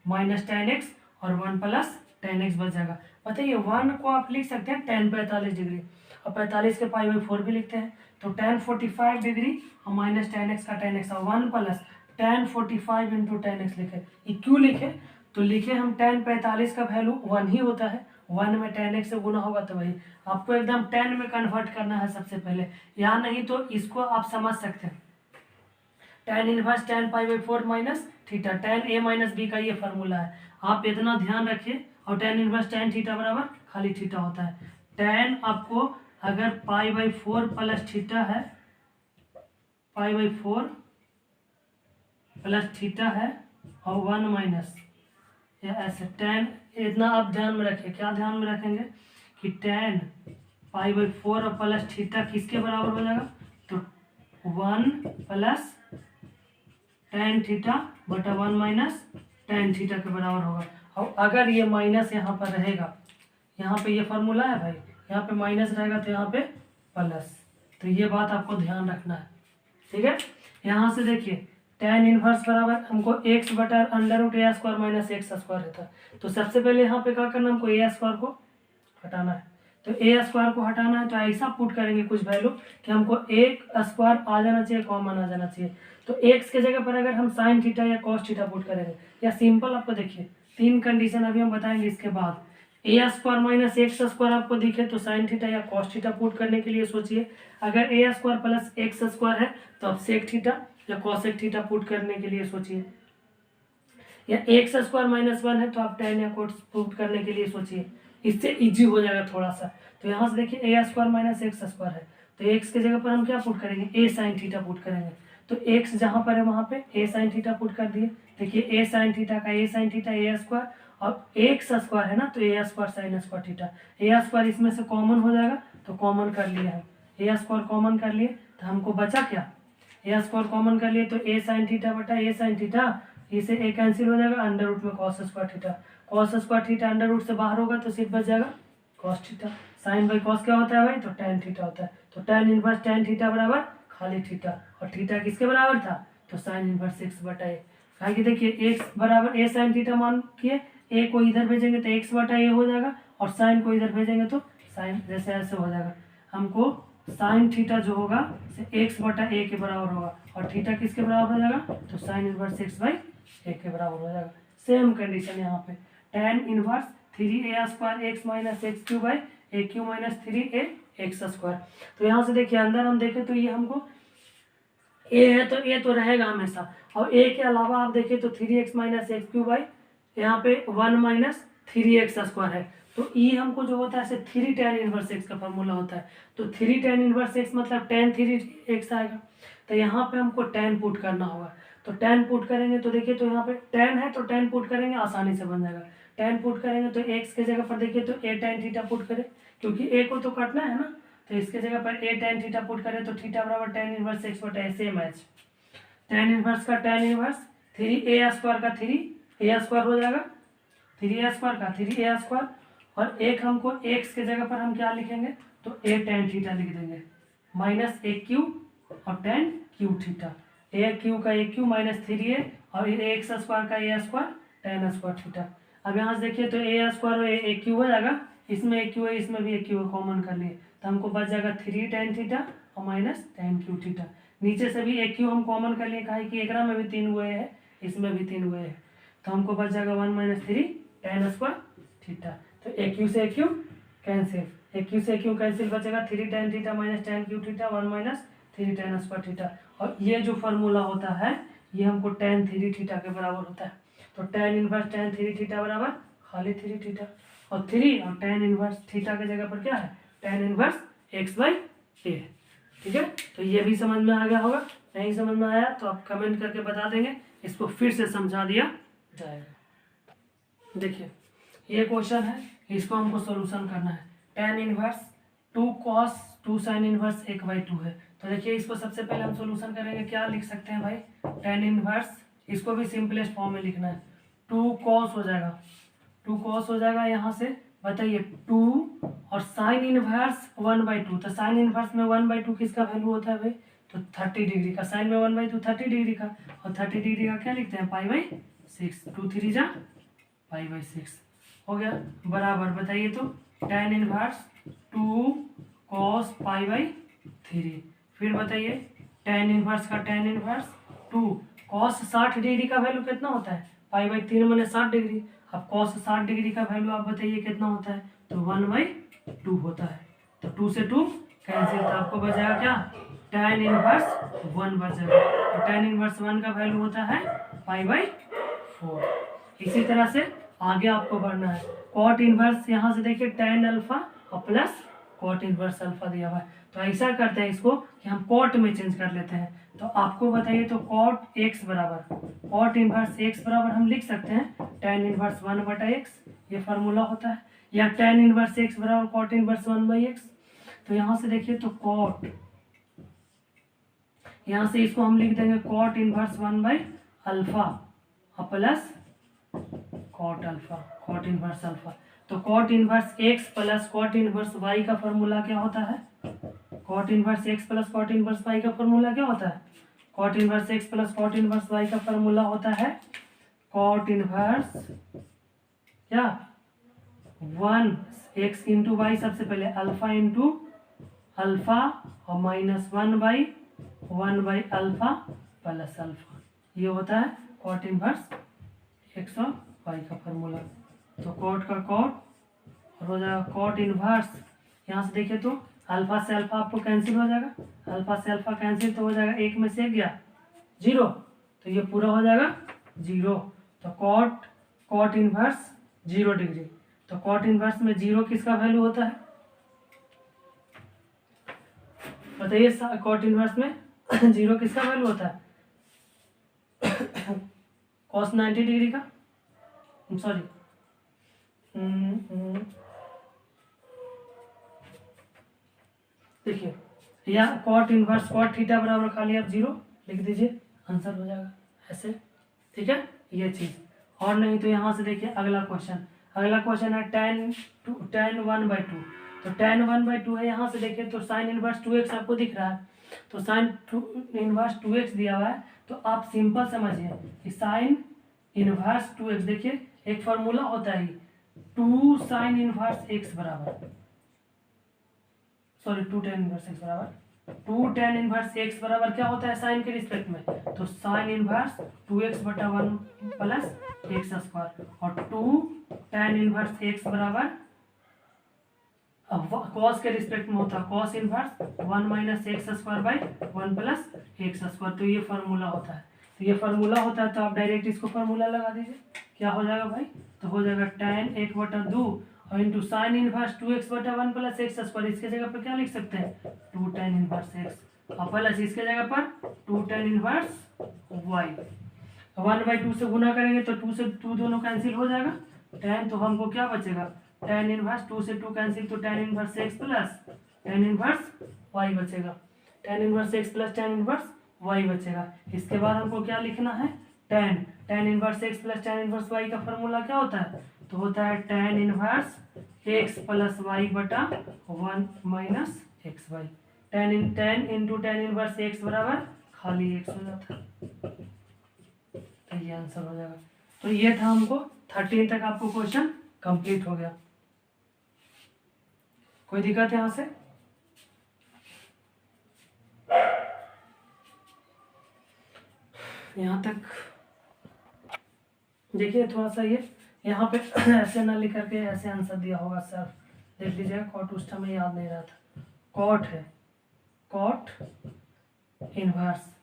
माइनस tan x और 1 प्लस tan x बच जाएगा। बताइए 1 को आप लिख सकते हैं tan 45 डिग्री और 45 के π/4 भी लिखते हैं, तो tan 45 डिग्री और माइनस tan x का tan x और 1 plus tan 45 into tan x लिखे। ये क्यों लिखे, तो लिखे हम tan 45 का वैल्यू 1 ही होता है, 1 में tan x से गुना होगा, तो वही आपको एकदम tan में कन्वर्ट करना है सबसे पहले। या नहीं तो इसको आप समझ सकते हैं, tan inverse tan π/4 minus theta, tan a minus b का ये फार्मूला है, आप इतना ध्यान रखिए। और tan इनवर्स tan थीटा बराबर खाली थीटा होता है। tan आपको अगर π/4 प्लस थीटा है, π/4 प्लस थीटा है और 1 माइनस, या ऐसे tan, इतना आप ध्यान में रखिए। क्या ध्यान में रखेंगे कि tan π/4 और प्लस थीटा किसके बराबर हो जाएगा, तो 1 प्लस tan थीटा बटा 1 माइनस tan थीटा के बराबर होगा। और अगर ये माइनस यहाँ पर रहेगा, यहाँ पे ये फार्मूला है भाई, यहाँ पे माइनस रहेगा तो यहाँ पे प्लस, तो ये बात आपको ध्यान रखना है, ठीक है। यहाँ से देखिए tan इनवर्स बराबर हमको x बटा अंडर रूट ए स्क्वायर माइनस एक्स स्क्वायर रहता है। तो सबसे पहले यहाँ पे क्या करना, हमको ए स्क्वायर को हटाना है। तो ए स्क्वायर को हटाना है तो ऐसा पुट करेंगे कुछ वैल्यू कि हमको एक स्क्वायर आ जाना चाहिए, कॉमन आ जाना चाहिए। तो एक्स के जगह पर अगर हम साइन थीटा या कॉस थीटा पुट करेंगे, या सिंपल आपको देखिए 3 कंडीशन अभी हम बताएंगे इसके बाद। ए स्क्वायर माइनस एक्स स्क्वायर आपको दिखे तो साइन थीटा या कॉस थीटा पुट करने के लिए सोचिए। अगर ए स्क्वायर प्लस एक्स स्क्वायर है तो आप सेक थीटा या कॉसेक थीटा पुट करने के लिए सोचिए। या एक्स स्क्वायर माइनस 1 है तो आप tan या cos पुट करने के लिए सोचिए, इससे इजी हो जाएगा थोड़ा सा। तो यहाँ से देखिए ए स्क्वायर माइनस एक्स स्क्वायर है, तो एक्स के जगह पर हम क्या पुट करेंगे, ए साइन थीटा पुट करेंगे। तो एक्स जहाँ पर है वहाँ पे ए साइन थीटा पुट कर दिए। देखिए ए साइन थीटा का ए साइन थीटा ए स्क्वायर, और एक्स स्क्वायर है ना तो ए स्क्वायर साइन स्क्वायर थीटा, ए स्क्वायर इसमें से कॉमन हो जाएगा, तो कॉमन कर लिया हम, ए स्क्वायर कॉमन कर लिए तो हमको बचा क्या, ए स्क्वायर कॉमन कर लिए तो ए साइन थीटा बटा ए साइन थीटा, इसे ए कैंसिल हो जाएगा, अंडर रूट में cos square theta, cos square theta under root से बाहर होगा तो सिर्फ बच जाएगा cos theta. Sine by cos क्या होता है भाई, तो tan थीटा होता है। तो tan इनवर्स tan थीटा बराबर खाली थीटा, और थीटा किसके बराबर था, तो साइन इनवर्स एक्स बटा ए। कहा कि देखिए एक्स बराबर ए साइन थीटा मान किए, ए को इधर भेजेंगे तो एक्स बटा ए हो जाएगा, और साइन को इधर भेजेंगे तो साइन, जैसे ऐसे हो जाएगा। हमको साइन थीटा जो होगा एक्स बटा ए के बराबर होगा, और थीटा किसके बराबर हो जाएगा, तो साइन इनवर्स एक्स बाई ए के बराबर हो जाएगा। सेम कंडीशन यहाँ पे tan inverse 3a square x minus x Q by A Q minus 3a x square. तो यहाँ से देखिए अंदर हम देखें तो ये हमको a है तो a तो रहेगा हमेशा, और a के अलावा आप देखें तो 3x minus x Q by यहाँ पे 1 माइनस 3x स्क्वायर है। तो e हमको जो होता है ऐसे 3 tan इनवर्स x का फॉर्मूला होता है, तो 3 tan इनवर्स x मतलब tan 3x आएगा। तो यहाँ पे हमको tan पुट करना होगा, तो tan पुट करेंगे तो देखिए तो यहाँ पे tan है तो tan पुट करेंगे आसानी से बन जाएगा। tan पुट करेंगे तो x के जगह पर देखिए तो a tan थीटा पुट करें, क्योंकि a को तो काटना है ना, तो इसके जगह पर a tan थीटा पुट करें तो थीटा बराबर tan इनवर्स x बटा ए, सेम मैच। tan इनवर्स का tan इनवर्स 3a स्क्वायर का 3a स्क्वायर हो जाएगा, 3a स्क्वायर का 3a स्क्वायर, और एक हमको x के जगह पर हम क्या लिखेंगे तो a tan थीटा लिख देंगे, माइनस ए क्यू और tan क्यू थीटा, ए क्यू का ए क्यू माइनस 3a और एक्स स्क्वायर का ए स्क्वायर tan स्क्वायर थीटा। अब यहाँ से देखिए तो ए स्क्वायर और ए क्यू हो जाएगा, इसमें ए क्यू है इसमें भी ए क्यू है, कॉमन कर लिए तो हमको बच जाएगा 3 tan थीटा और माइनस tan क्यू थीटा। नीचे से भी ए क्यू हम कॉमन कर लिए, कहा है कि एक में भी 3 हुए हैं इसमें भी 3 हुए हैं, तो हमको बच जाएगा 1 माइनस 3 tan स्क्वायर थीटा। तो ए क्यू से ए क्यू कैंसिल, ए क्यू से ए क्यू कैंसिल, बचेगा 3 tan theta minus tan Q theta 1 minus 3 tan square theta. और ये जो फार्मूला होता है ये हमको tan 3 थीटा के बराबर होता है। तो tan इनवर्स tan 3 थीटा बराबर खाली 3 थीटा, और 3 और tan इनवर्स थीटा के जगह पर क्या है tan इनवर्स x/a। ठीक है, तो ये भी समझ में आ गया होगा। नहीं समझ में आया तो आप कमेंट करके बता देंगे, इसको फिर से समझा दिया जाएगा। देखिए ये क्वेश्चन है, इसको हमको सॉल्यूशन करना है। tan inverse 2 cos 2 sin inverse 1/2 है। तो देखिए इसको सबसे पहले हम सॉल्यूशन करेंगे, क्या लिख सकते हैं भाई, tan इनवर्स, इसको भी सिंपलेस्ट फॉर्म में लिखना है। 2 cos हो जाएगा, 2 cos हो जाएगा, यहाँ से बताइए 2 और साइन इनवर्स 1/2। तो साइन इनवर्स में 1/2 किसका वैल्यू होता है भाई, तो 30 डिग्री का। साइन में 1/2 30 डिग्री का, और 30 डिग्री का क्या लिखते हैं पाई/6। 2 3 जा पाई/6 हो गया, बराबर बताइए तो tan इनवर्स 2 cos पाई/3। फिर बताइए tan इनवर्स का tan इनवर्स 2 cos 60 डिग्री का वैल्यू कितना होता है, पाई/3 मैंने 60 डिग्री। अब cos 60 डिग्री का वैल्यू आप बताइए कितना होता है, तो 1/2 होता है। तो 2 से 2 कैंसिल, तो आपको बचेगा क्या, tan इनवर्स 1 बचेगा। तो tan इनवर्स 1 का वैल्यू होता है पाई/4। इसी तरह से आगे आपको बढ़ना है। कॉट इनवर्स, यहाँ से देखिए tan अल्फा और प्लस कॉट इनवर्स अल्फा दिया हुआ है। तो ऐसा करते हैं इसको कि हम कॉट में चेंज कर लेते हैं। तो आपको बताइए तो कॉट एक्स बराबर, कॉट इनवर्स एक्स बराबर हम लिख सकते हैं tan इनवर्स 1/x, ये फार्मूला होता है, या tan इनवर्स एक्स बराबर कॉट इनवर्स 1/x। तो यहाँ से देखिए तो कॉट, यहाँ से इसको हम लिख देंगे कॉट इनवर्स 1/अल्फा और plus cot alpha, cot inverse alpha. तो cot inverse x plus cot inverse y का फॉर्मूला क्या होता है, cot inverse x plus cot inverse y का फॉर्मूला क्या होता है, cot inverse x plus cot inverse y का फॉर्मूला होता है कॉट इनवर्स क्या 1x इंटू वाई, सबसे पहले अल्फा इंटू अल्फा और माइनस 1/1/अल्फा प्लस अल्फा, ये होता है कॉट इनवर्स x और y का फॉर्मूला। तो कॉट का कॉट और हो जाएगा कॉट इनवर्स, यहाँ से देखिए तो अल्फा से अल्फा आपको कैंसिल हो जाएगा, अल्फा से अल्फा कैंसिल तो हो जाएगा, एक में से गया 0, तो ये पूरा हो जाएगा 0। तो कॉट इनवर्स 0 डिग्री। तो कॉट इनवर्स में 0 किसका वैल्यू होता है बताइए, कॉट इनवर्स में 0 किसका वैल्यू होता है, cos 90 डिग्री का, सॉरी देखिए, या कॉट इनवर्स कॉट थीटा बराबर खाली आप 0 लिख दीजिए, आंसर हो जाएगा ऐसे। ठीक है, ये चीज। और नहीं तो यहाँ से देखिए अगला क्वेश्चन, अगला क्वेश्चन है tan 1/2। तो tan 1/2 है, यहाँ से देखिए तो साइन इनवर्स 2x आपको दिख रहा है, तो साइन इनवर्स 2x दिया हुआ है। तो आप सिंपल समझिए कि साइन इनवर्स 2x, देखिए एक फार्मूला होता है 2 साइन इनवर्स x बराबर, सॉरी 2 tan इनवर्स x बराबर, 2 tan इनवर्स x बराबर क्या होता है साइन के रिस्पेक्ट में, तो sine inverse 2x/1 plus x square, और 2 tan इनवर्स x बराबर कॉस के रिस्पेक्ट में होता है cos inverse 1 minus x square by 1 plus x square. तो ये फार्मूला होता है, तो ये फार्मूला होता है, तो आप डायरेक्ट इसको फार्मूला लगा दीजिए, क्या हो जाएगा भाई, तो हो जाएगा tan 1/2 और into sine inverse 2x/1 plus x square, इसके जगह पर क्या लिख सकते हैं 2 tan इनवर्स x, और प्लस इसके जगह पर 2 tan इनवर्स y। 1/2 से गुना करेंगे तो 2 से 2 दोनों कैंसिल हो जाएगा, tan, तो हमको क्या बचेगा tan इनवर्स 2 से 2 कैंसिल, तो tan inverse x plus tan inverse y बचेगा, tan inverse x plus tan inverse y बचेगा। इसके बाद हमको क्या लिखना है tan inverse x plus tan inverse y का फॉर्मूला क्या होता है, तो होता है tan inverse x plus y/1 minus x y. tan into tan inverse x बराबर खाली x हो जाता है, तो ये आंसर हो जाएगा। तो ये था हमको 13 तक आपको क्वेश्चन कंप्लीट हो गया। कोई दिक्कत है यहाँ से, यहाँ तक देखिए थोड़ा सा ये यहाँ पे ऐसे ना लिख करके ऐसे आंसर दिया होगा सर, देख लीजिएगा। कॉट उस टाइम में याद नहीं रहा था, कॉट है, कॉट इनवर्स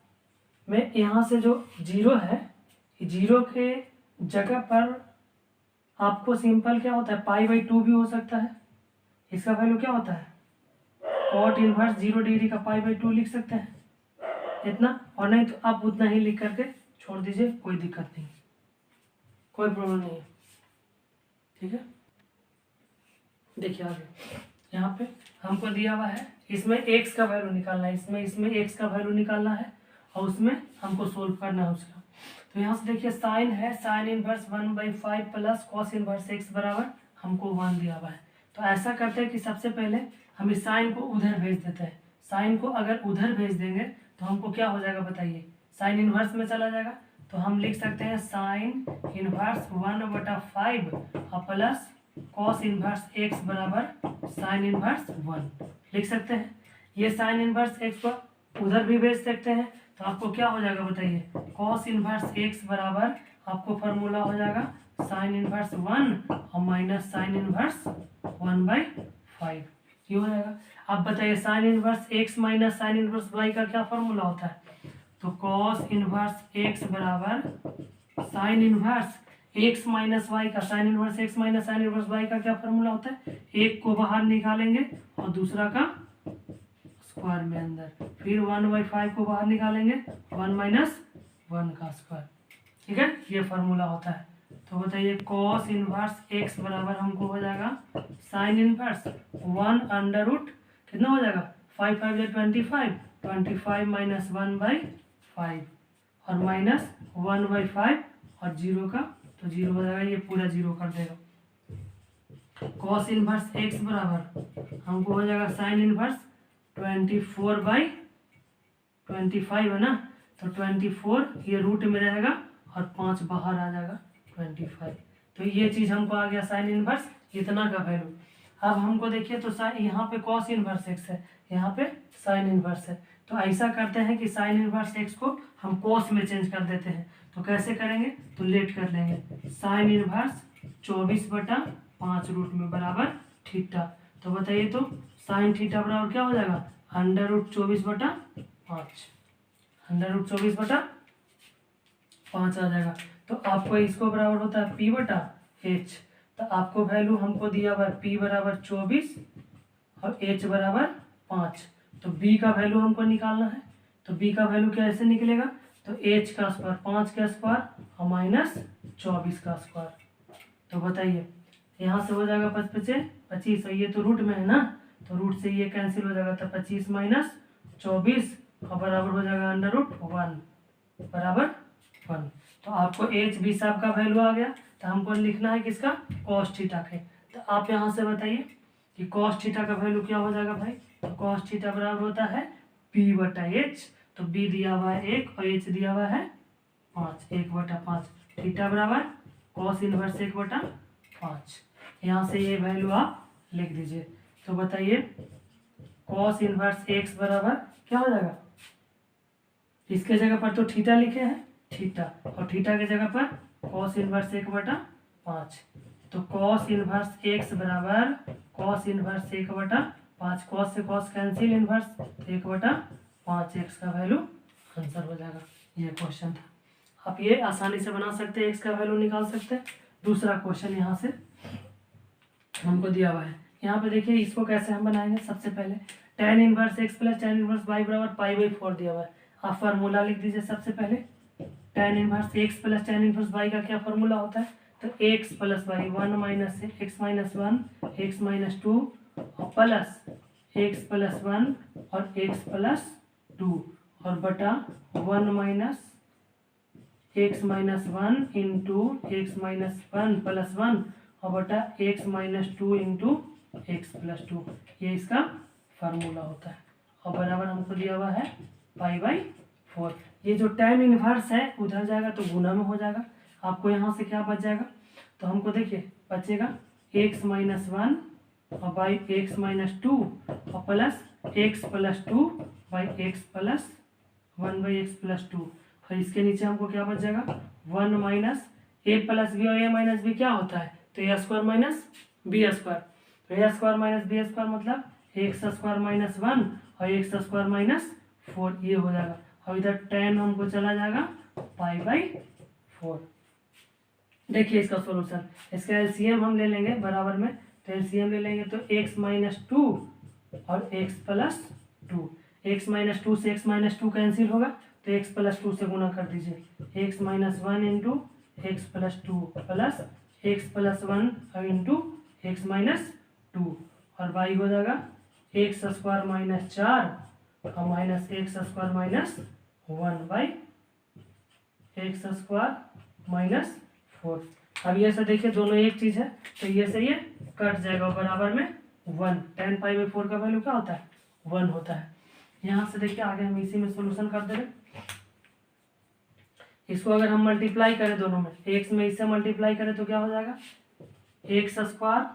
में यहाँ से जो जीरो है, जीरो के जगह पर आपको सिंपल क्या होता है, π/2 भी हो सकता है। इसका वैल्यू क्या होता है, कॉट इनवर्स 0 डिग्री का π/2 लिख सकते हैं इतना, और नहीं तो आप उतना ही लिख करके छोड़ दीजिए, कोई दिक्कत नहीं, कोई प्रॉब्लम नहीं है, ठीक है। देखिए आगे यहाँ पे हमको दिया हुआ है, इसमें x का वैल्यू निकालना है, इसमें x का वैल्यू निकालना है और उसमें हमको सोल्व करना है उसका। तो यहाँ से देखिए साइन है, sine inverse 1/5 plus cos inverse x बराबर हमको 1 दिया हुआ है। तो ऐसा करते हैं कि सबसे पहले हम इस साइन को उधर भेज देते हैं। साइन को अगर उधर भेज देंगे तो हमको क्या हो जाएगा बताइए, साइन इनवर्स में चला जाएगा। तो हम लिख सकते हैं साइन इनवर्स 1/5 और प्लस कॉस इनवर्स x बराबर साइन इनवर्स 1 लिख सकते हैं। ये साइन इनवर्स x को उधर भी भेज सकते हैं, तो आपको क्या हो जाएगा बताइए, कॉस इनवर्स x बराबर आपको फार्मूला हो जाएगा साइन इनवर्स 1 और माइनस साइन इनवर्स 1/5, ये हो जाएगा। अब बताइए sine inverse x minus sine inverse y का क्या फार्मूला होता है, तो कॉस इनवर्स x बराबर sine inverse x minus y का, sine inverse x minus sine inverse y का क्या फार्मूला होता है, एक को बाहर निकालेंगे और दूसरा का स्क्वायर में अंदर, फिर 1/5 को बाहर निकालेंगे, 1 माइनस 1 का स्क्वायर, ठीक है, ये फार्मूला होता है। तो बताइए कॉस इनवर्स x बराबर हमको हो जाएगा साइन इनवर्स 1 कितना हो जाएगा, 5 5 25, 25 माइनस 1/5 और माइनस 1/5 और 0 का तो 0 हो जाएगा, ये पूरा 0 कर देगा। कॉस इनवर्स x बराबर हमको हो जाएगा साइन इनवर्स 24/25 है ना, तो 24 ये रूट में रहेगा और 5 बाहर आ जाएगा 25। तो ये चीज़ हमको आ गया साइन इनवर्स इतना का वैल्यू। अब हमको देखिए तो यहाँ पे कॉस इनवर्स x है, यहाँ पे साइन इनवर्स है। तो ऐसा करते हैं कि साइन इनवर्स x को हम कॉस में चेंज कर देते हैं। तो कैसे करेंगे, तो लेट कर लेंगे, साइन इनवर्स 24/5 रूट में बराबर थीटा। तो बताइए तो साइन थीटा बराबर क्या हो जाएगा, √24/5, √24/5 आ जाएगा। तो आपको इसको बराबर होता है p/h। तो आपको वैल्यू हमको दिया हुआ है p बराबर 24 और h बराबर 5। तो b का वैल्यू हमको निकालना है। तो b का वैल्यू कैसे निकलेगा, तो h का स्क्वायर, 5 का स्क्वायर और माइनस 24 का स्क्वायर। तो बताइए यहाँ से हो जाएगा 5 × 5 = 25 और ये तो रूट में है ना, तो रूट से ये कैंसिल हो जाएगा, तो 25 माइनस 24 और बराबर हो जाएगा √1 बराबर 1। तो आपको h भी साहब का वैल्यू आ गया। तो हमको लिखना है किसका, कॉस थीटा के। तो आप यहाँ से बताइए कि कॉस थीटा का वैल्यू क्या हो जाएगा भाई, तो कॉस थीटा बराबर होता है p/h। तो b दिया हुआ है 1 और h दिया हुआ है 5, 1/5, थीटा बराबर कॉस इनवर्स 1/5। यहाँ से ये वैल्यू आप लिख दीजिए। तो बताइए कॉस इनवर्स x बराबर क्या हो जाएगा, इसके जगह पर तो थीटा लिखे हैं, थीटा, और थीटा के जगह पर कॉस इनवर्स 1/5। तो कॉस इनवर्स x बराबर कॉस इनवर्स 1/5, कॉस से कॉस कैंसिल, इनवर्स 1/5 x का वैल्यू आंसर हो जाएगा। ये क्वेश्चन था। आप ये आसानी से बना सकते हैं, x का वैल्यू निकाल सकते हैं। दूसरा क्वेश्चन यहाँ से हमको दिया हुआ है। यहाँ पे देखिए इसको कैसे हम बनाएंगे। सबसे पहले tan inverse x plus tan inverse y बराबर π/4 दिया हुआ है। आप फार्मूला लिख दीजिए। सबसे पहले tan inverse x plus tan inverse y का क्या फार्मूला होता है, तो x plus y 1 minus x minus 1 x minus 2 और प्लस x प्लस 1 और x प्लस 2 और बटा 1 minus x minus 1 into x minus 1 plus 1 और बटा x minus 2 into x plus 2, ये इसका फार्मूला होता है। और बराबर हमको दिया हुआ है π/4। ये जो tan इनवर्स है उधर जाएगा तो गुना में हो जाएगा। आपको यहाँ से क्या बच जाएगा, तो हमको देखिए बचेगा x माइनस 1 और बाई x माइनस 2 और plus x plus 2 by x plus 1 by x plus 2। और इसके नीचे हमको क्या बच जाएगा 1 माइनस ए प्लस बी और ए माइनस बी क्या होता है, तो ए स्क्वायर माइनस बी स्क्वायर। तो ए स्क्वायर माइनस बी स्क्वायर मतलब एक्स स्क्वायर माइनस 1 और एक्स स्क्वायर माइनस 4, ये हो जाएगा। और इधर tan हमको चला जाएगा π/4। देखिए इसका सॉल्यूशन, इसका एलसीएम हम ले लेंगे बराबर में, तो एलसीएम ले लेंगे तो x माइनस 2 और x प्लस 2, एक्स माइनस 2 से x माइनस 2 कैंसिल होगा, तो x प्लस 2 से गुना कर दीजिए, x minus 1 into x plus 2 plus x plus 1 into x minus 2, और बाई हो जाएगा एक्स स्क्वायर माइनस 4 और minus x square minus 1 by x square minus 4। अब ये से देखिए दोनों एक चीज़ है, तो ये से ये कट जाएगा बराबर में 1। tan π/4 का वैल्यू क्या होता है, 1 होता है। यहाँ से देखिए आगे हम इसी में सोल्यूशन कर दे रहे। इसको अगर हम मल्टीप्लाई करें दोनों में, एक्स में इससे मल्टीप्लाई करें तो क्या हो जाएगा, x square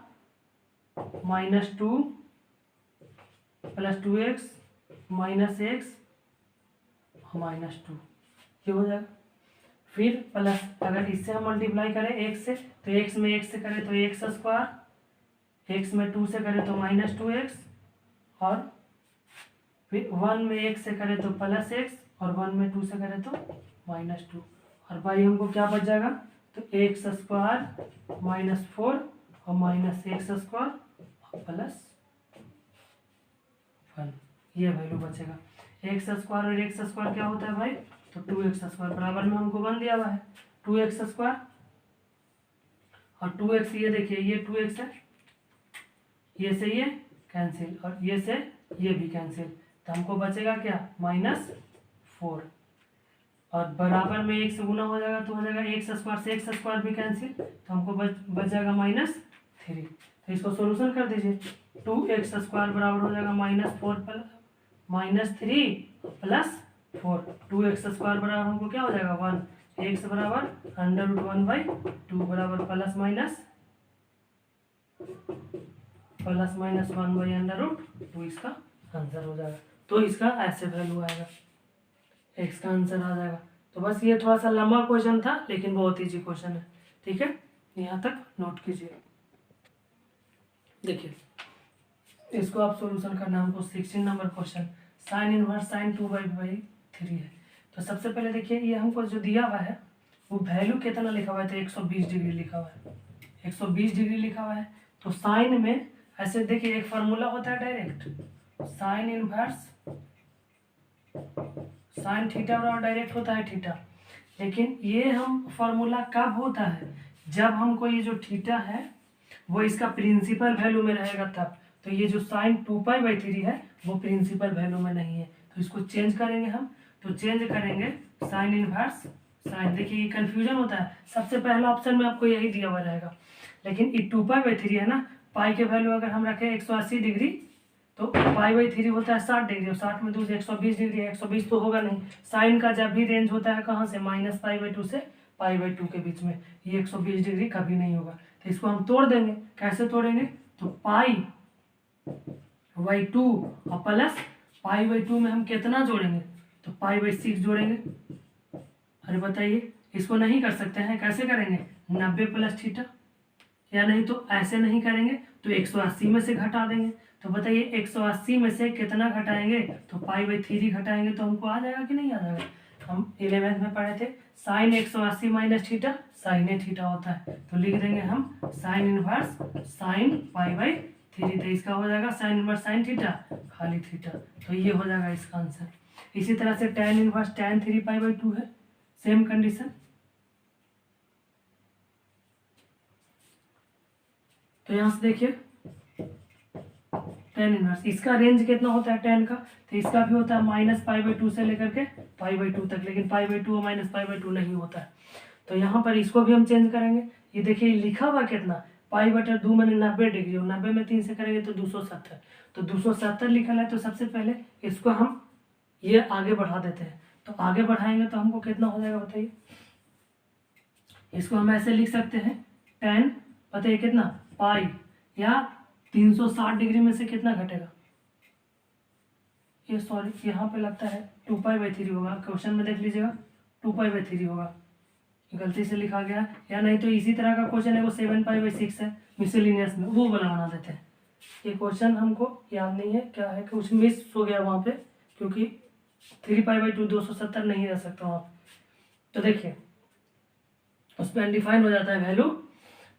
minus 2 plus 2x minus x minus 2, ये हो जाएगा। फिर प्लस अगर इससे हम मल्टीप्लाई करें एक्स से, तो एक्स में एक्स से करें तो एक्स स्क्वायर, एक्स में 2 से करें तो माइनस 2x, और फिर 1 में एक्स से करें तो प्लस एक्स, और 1 में 2 से करें तो माइनस 2, और बाई हमको क्या बच जाएगा, तो एक्स स्क्वायर माइनस 4 और माइनस एक्स स्क्वायर प्लस 1, ये वैल्यू बचेगा। एक्स स्क्वायर और एक्स स्क्वायर क्या होता है भाई, तो 2x स्क्वायर बराबर में हमको 1 दिया हुआ है, 2x स्क्वायर और 2x, ये देखिए ये 2x है, ये से ये कैंसिल और ये से ये भी कैंसिल, तो हमको बचेगा क्या, -4, और बराबर में 1 से गुना हो जाएगा तो हो जाएगा एक्स स्क्वायर से एक्स स्क्वायर भी कैंसिल, तो हमको बच जाएगा -3। तो इसको सोल्यूशन कर दीजिए, 2x स्क्वायर बराबर हो जाएगा -4 -3 प्लस 4, 2x स्क्वायर बराबर हमको क्या हो जाएगा 1, x बराबर √1/2 बराबर प्लस माइनस 1/√2, इसका आंसर हो जाएगा। तो इसका ऐसे वैल्यू आएगा, x का आंसर आ जाएगा। तो बस ये थोड़ा सा लंबा क्वेश्चन था लेकिन बहुत ईजी क्वेश्चन है, ठीक है, यहाँ तक नोट कीजिए। देखिए इसको आप सोल्यूशन करना, हमको 16 number question, sine inverse sine 2/3 है। तो सबसे पहले देखिए ये हमको जो दिया हुआ है वो वैल्यू कितना लिखा हुआ है, तो 120 डिग्री लिखा हुआ है, 120 डिग्री लिखा हुआ है। तो साइन में ऐसे देखिए एक फार्मूला होता है direct, sine inverse sine theta और डायरेक्ट होता है थीटा, लेकिन ये हम फार्मूला कब होता है, जब हमको ये जो थीटा है वो इसका प्रिंसिपल वैल्यू में रहेगा तब। तो ये जो साइन 2π/3 है वो प्रिंसिपल वैल्यू में नहीं है, तो इसको चेंज करेंगे हम। तो चेंज करेंगे साइन इनवर्स साइन, देखिए ये कन्फ्यूजन होता है, सबसे पहला ऑप्शन में आपको यही दिया हुआ रहेगा, लेकिन ये 2π/3 है ना, पाई के वैल्यू अगर हम रखें 180 डिग्री तो π/3 होता है 60 डिग्री, और 60 में 2 से 120 डिग्री है, 120 तो होगा नहीं। साइन का जब भी रेंज होता है कहाँ से, -π/2 से π/2 के बीच में, ये 120 डिग्री कभी नहीं होगा। तो इसको हम तोड़ देंगे, कैसे तोड़ेंगे, तो π/2 और प्लस π/2 में हम कितना जोड़ेंगे, तो π/6 जोड़ेंगे। अरे बताइए, इसको नहीं कर सकते हैं, कैसे करेंगे, 90 प्लस थीटा, या नहीं तो ऐसे नहीं करेंगे तो 180 में से घटा देंगे। तो बताइए 180 में से कितना घटाएंगे, तो π/3 घटाएंगे तो हमको आ जाएगा कि नहीं आ जाएगा। हम 11th में पढ़े थे sine 180 minus theta sine theta होता है, तो लिख देंगे हम साइन इनवर्स साइन π/3, तो इसका हो जाएगा साइन इनवर्स साइन थीटा खाली थीटा, तो ये हो जाएगा इसका आंसर। इसी तरह से tan इनवर्स tan 3π/2 है, सेम कंडीशन। तो यहाँ से देखिए tan इनवर्स, इसका रेंज कितना होता है tan का, तो इसका भी होता है -π/2 से लेकर के π/2 तक, लेकिन π/2 और -π/2 नहीं होता है। तो यहाँ पर इसको भी हम चेंज करेंगे। ये देखिए लिखा हुआ कितना, π/2 मैंने 90 डिग्री, और 90 में 3 से करेंगे तो 270, तो 270 लिखा है। तो सबसे पहले इसको हम ये आगे बढ़ा देते हैं, तो आगे बढ़ाएंगे तो हमको कितना हो जाएगा बताइए। इसको हम ऐसे लिख सकते हैं tan, पता है कितना, पाई, या 360 डिग्री में से कितना घटेगा, ये सॉरी यहाँ पे लगता है 2π/3 होगा, क्वेश्चन में देख लीजिएगा 2π/3 होगा, गलती से लिखा गया, या नहीं तो इसी तरह का क्वेश्चन है वो 7π/6 है मिसलिनियस में, वो वाला बना देते हैं। ये क्वेश्चन हमको याद नहीं है क्या है, कुछ मिस हो गया वहाँ पे, क्योंकि 3π/2 270 नहीं रह सकता वहाँ पे। तो देखिए उस पर अनडिफाइंड हो जाता है वैल्यू।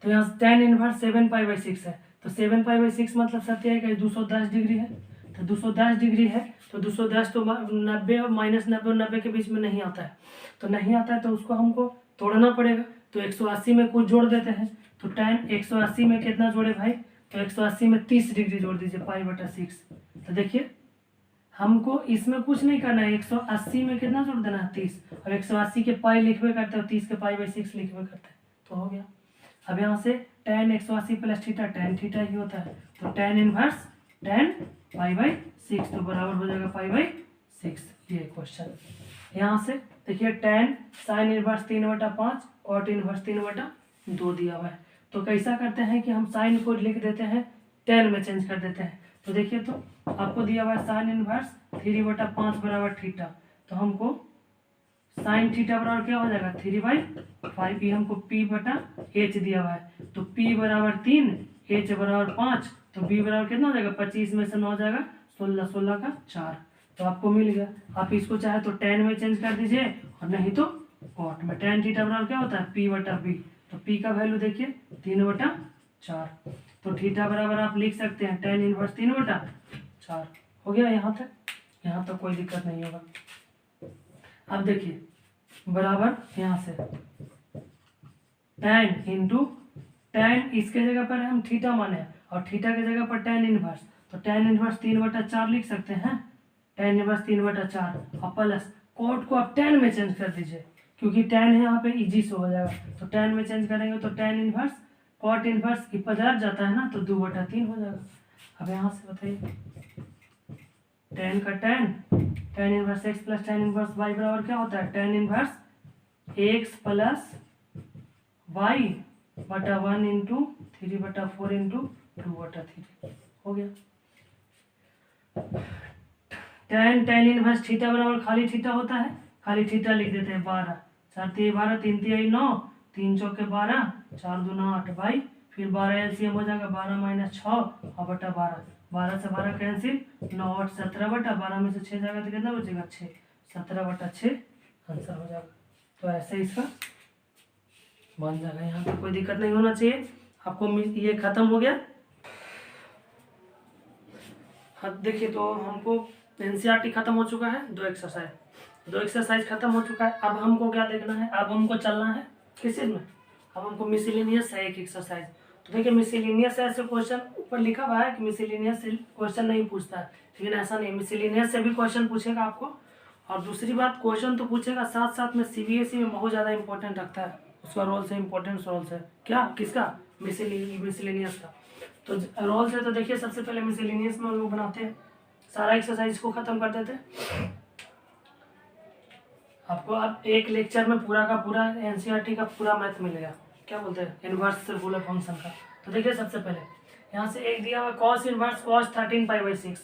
तो यहाँ tan इनवर्स 7π/6 है, तो 7π/6 मतलब सत्य है कि 210 डिग्री है। तो 210 डिग्री है तो 210 तो 90 और -90 और 90 के बीच में नहीं आता है, तो नहीं आता है तो उसको हमको तोड़ना पड़ेगा। तो 180 में कुछ जोड़ देते हैं, तो tan 180 में कितना जोड़े भाई, तो 180 में 30 डिग्री जोड़ दीजिए π/6। तो देखिए हमको इसमें कुछ नहीं करना है, 180 में कितना जोड़ देना है 30, और 180 के पाई लिखवे करते हो, 30 के π/6 लिखवे करते हैं, तो हो गया। अब यहाँ से tan 180 plus theta tan theta ही होता है, तो tan इनवर्स tan π/6 तो बराबर हो जाएगा π/6। ये क्वेश्चन यहाँ से देखिए tan sin inverse 3/5 cot inverse 3/2 दिया हुआ है। तो कैसा करते हैं कि हम साइन को लिख देते हैं tan में चेंज कर देते हैं। तो देखिए तो आपको दिया हुआ है साइन इनवर्स 3/5 बराबर थीटा, तो हमको साइन थीटा बराबर क्या हो जाएगा 3/5, ये हमको p/h दिया हुआ है, तो p बराबर 3 h बराबर 5, तो b बराबर कितना हो जाएगा 25 में से 9 हो जाएगा 16, 16 का 4, तो आपको मिल गया। आप इसको चाहे तो tan में चेंज कर दीजिए और नहीं तो cot में। tan थीटा बराबर क्या होता है p/b, तो p का वैल्यू देखिए 3/4, तो थीटा बराबर आप लिख सकते हैं tan इनवर्स 3/4। हो गया यहाँ तक कोई दिक्कत नहीं होगा। अब देखिए बराबर यहाँ से tan इंटू tan, इसके जगह पर हम थीटा माने और थीटा के जगह पर tan इनवर्स, तो tan इनवर्स 3/4 लिख सकते हैं, tan इनवर्स 3/4 और प्लस कोट को आप tan में चेंज कर दीजिए, क्योंकि tan है यहाँ पे इजी से हो जाएगा, तो tan में चेंज करेंगे तो tan इनवर्स cot इनवर्स की 50 जाता है ना, तो 2/3 हो जाएगा। अब यहाँ से बताइए tan का tan inverse x plus tan inverse y बराबर क्या होता है, tan inverse x plus y/1 into 3/4 into 2/3 हो गया। tan इनवर्स थीटा बराबर खाली थीटा होता है, खाली थीटा लिख देते हैं 12, 4 3 12, 3 3 9, 3 चौके 12, 4 2 8 भाई, फिर 12 एलसीएम हो जाएगा 12 - 6 और बटा 12, 12 से 12 कैंसिल, 9 8 17/12 में से 6 जाएगा तो कितना बचेगा 6, 17/6 आंसर हो जाएगा। तो ऐसे इसका बन जाएगा, यहाँ पे कोई दिक्कत नहीं होना चाहिए आपको। ये खत्म हो गया। हाँ देखिए तो हमको एनसीईआरटी खत्म हो चुका है, दो एक्सरसाइज खत्म हो चुका है। अब हमको क्या देखना है, अब हमको चलना है किस चीज में, अब हमको मिसलेनियस है एक एक्सरसाइज। तो देखिए मिसलेनियस ऐसे क्वेश्चन ऊपर लिखा हुआ है कि मिसलेनियस से क्वेश्चन नहीं पूछता है, लेकिन ऐसा नहीं, मिसलेनियस से भी क्वेश्चन पूछेगा आपको। और दूसरी बात क्वेश्चन तो पूछेगा, साथ साथ में सीबीएसई में बहुत ज़्यादा इंपॉर्टेंट रखता है, उसका रोल से इंपॉर्टेंट रोल से क्या किसका मिसलेनियस का। तो रोल से तो देखिए सबसे पहले मिसलेनियस में हम लोग बनाते हैं, सारा एक्सरसाइज को ख़त्म कर देते हैं। आपको अब एक लेक्चर में पूरा का पूरा एनसीईआरटी का पूरा मैथ मिलेगा, क्या बोलते हैं इनवर्स रेगुलर फंक्शन का। तो देखिए सबसे पहले यहाँ से एक दिया हुआ कॉस इनवर्स कॉस 13π/6।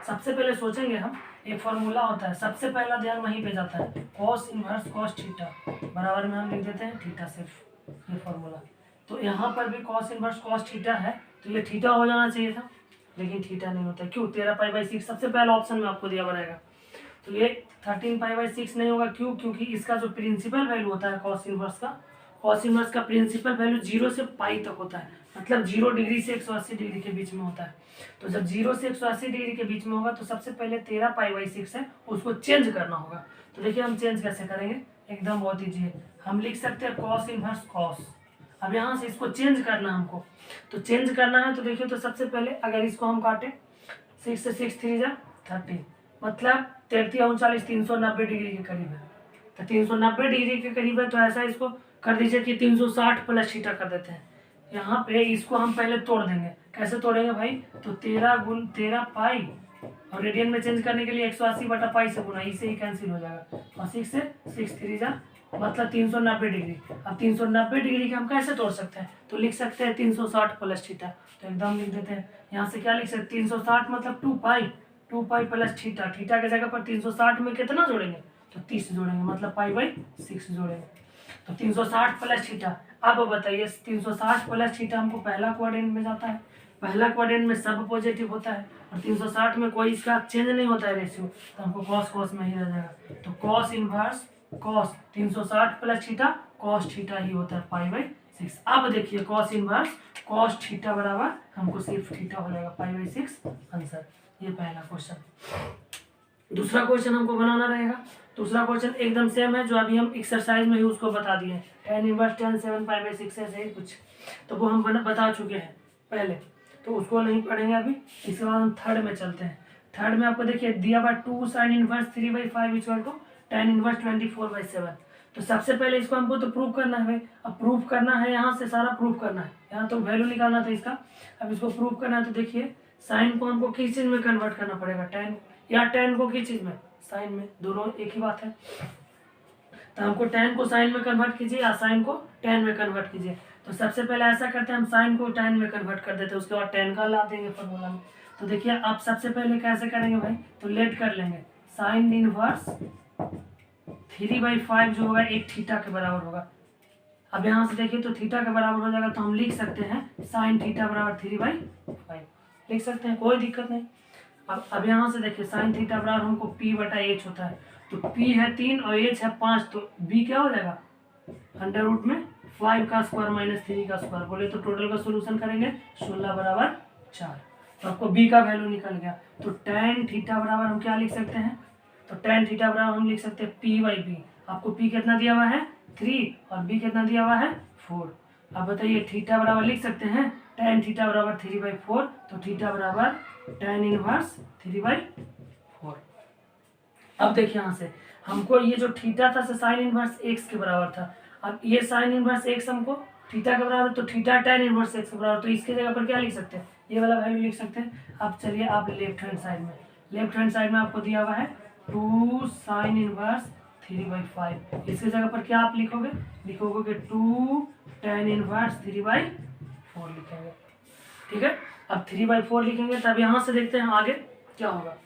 सबसे पहले सोचेंगे हम, एक फार्मूला होता है, सबसे पहला ध्यान वहीं पे जाता है, कॉस इनवर्स कॉस थीटा बराबर में हम लिख देते हैं थीटा, सिर्फ ये फार्मूला। तो यहाँ पर भी कॉस इनवर्स कॉस थीटा है, तो ये थीटा हो जाना चाहिए था, लेकिन थीटा नहीं होता। क्यों, 13π/6 सबसे पहला ऑप्शन में आपको दिया रहेगा, तो ये 13π/6 नहीं होगा। क्यों, क्योंकि इसका जो प्रिंसिपल वैल्यू होता है कॉस इनवर्स का प्रिंसिपल वैल्यू 0 से पाई तक होता है, मतलब 0 डिग्री से 180 डिग्री के बीच में होता है। तो जब 0 से 180 डिग्री के बीच में होगा तो सबसे पहले 13π/6 है, उसको चेंज करना होगा। तो देखिए हम चेंज कैसे करेंगे, एकदम बहुत ईजी है, हम लिख सकते हैं कॉस इनवर्स कॉस। अब यहाँ से इसको चेंज करना हमको, तो चेंज करना है तो देखिए तो सबसे पहले अगर इसको हम काटें 6 से 6 3 जा 30, मतलब 33 39 390 डिग्री के करीब है। तो 390 डिग्री के करीब है, तो ऐसा इसको कर दीजिए कि 360 प्लस थीटा कर देते हैं। यहाँ पे इसको हम पहले तोड़ देंगे, कैसे तोड़ेंगे भाई, तो 13 × 13 पाई, और रेडियन में चेंज करने के लिए 180/पाई से गुना, इसे ही कैंसिल हो जाएगा, और 6 से 6 3 जा मतलब 390 डिग्री। अब 390 डिग्री के हम कैसे तोड़ सकते हैं, तो लिख सकते हैं 360 प्लस थीटा, तो एकदम लिख देते हैं। यहाँ से क्या लिख सकते हैं, 360 मतलब 2 पाई प्लस थीटा, थीटा के जगह पर 360 में कितना जोड़ेंगे, तो 30 जोड़ेंगे, मतलब π/6 जोड़ेंगे। तो 360 प्लस थीटा। अब बताइए 360 प्लस थीटा हमको पहला क्वाड्रेंट में जाता है, पहला क्वाड्रेंट में सब पॉजिटिव होता है और 360 में कोई इसका चेंज नहीं होता है रेशियो, तो हमको कॉस कॉस में ही रह जाएगा। तो cos inverse cos 360 plus theta cos theta ही होता है पाई/6। अब देखिए कॉस इनवर्स कॉस थीटा बराबर हमको सिर्फ थीटा हो जाएगा पाई/6 आंसर। ये पहला क्वेश्चन। दूसरा क्वेश्चन हमको बनाना रहेगा। दूसरा क्वेश्चन एकदम सेम है जो अभी हम एक्सरसाइज में ही उसको बता दिए, tan इनवर्स tan 7 पाई/6 ऐसे ही कुछ, तो वो हम बता चुके हैं पहले, तो उसको नहीं पढ़ेंगे अभी। इसके बाद हम थर्ड में चलते हैं। थर्ड में आपको देखिए दिया हुआ 2 sin inverse 3/5 equal to tan inverse 24/7। तो सबसे पहले इसको हमको तो प्रूव करना है भाई। अब प्रूव करना है, यहाँ से सारा प्रूव करना है, यहाँ तो वैल्यू निकालना था इसका। अब इसको प्रूव करना है तो देखिए साइन को हमको किस चीज़ में कन्वर्ट करना पड़ेगा, tan या tan को किस चीज़ में, साइन में, दोनों एक ही बात है। तो हमको tan को साइन में कन्वर्ट कीजिए या साइन को tan में कन्वर्ट कीजिए। तो सबसे पहले ऐसा करते हैं, हम साइन को tan में कन्वर्ट कर देते हैं, उसके बाद tan का ला देंगे फॉर्मूला में। तो देखिए आप सबसे पहले कैसे करेंगे भाई, तो लेट कर लेंगे साइन इनवर्स 3/5 जो होगा एक थीटा के बराबर होगा। अब यहाँ से देखिए तो थीटा के बराबर हो जाएगा, तो हम लिख सकते हैं साइन थीटा बराबर 3/5 लिख सकते हैं, कोई दिक्कत नहीं। अब यहाँ से देखिए साइन थीटा बराबर हमको p/h होता है, तो p है 3 और h है 5, तो b क्या हो जाएगा अंडर रूट में 5 का स्क्वायर माइनस 3 का स्क्वायर, बोले तो टोटल का सोल्यूशन करेंगे 16 बराबर 4। तो आपको b का वैल्यू निकल गया। तो tan थीटा बराबर हम क्या लिख सकते हैं, तो tan थीटा बराबर हम लिख सकते हैं p/b। आपको p कितना दिया हुआ है 3 और b कितना दिया हुआ है 4। अब बताइए थीटा बराबर लिख सकते हैं tan थीटा बराबर 3/4, तो थीटा बराबर tan इनवर्स 3/4। अब देखिए यहाँ से हमको ये जो थीटा था साइन इनवर्स x के बराबर था। अब ये साइन इनवर्स x हमको थीटा के बराबर, तो थीटा tan इनवर्स x के बराबर, तो इसके जगह पर क्या लिख सकते हैं, ये वाला वैल्यू लिख सकते हैं। अब चलिए आप लेफ्ट हैंड साइड में, लेफ्ट हैंड साइड में आपको दिया हुआ है 2 साइन इनवर्स 3/5, इसके जगह पर क्या आप लिखोगे, लिखोगे 2 tan इनवर्स 3/4 लिखेंगे। ठीक है, अब 3/4 लिखेंगे, तब यहाँ से देखते हैं आगे क्या होगा।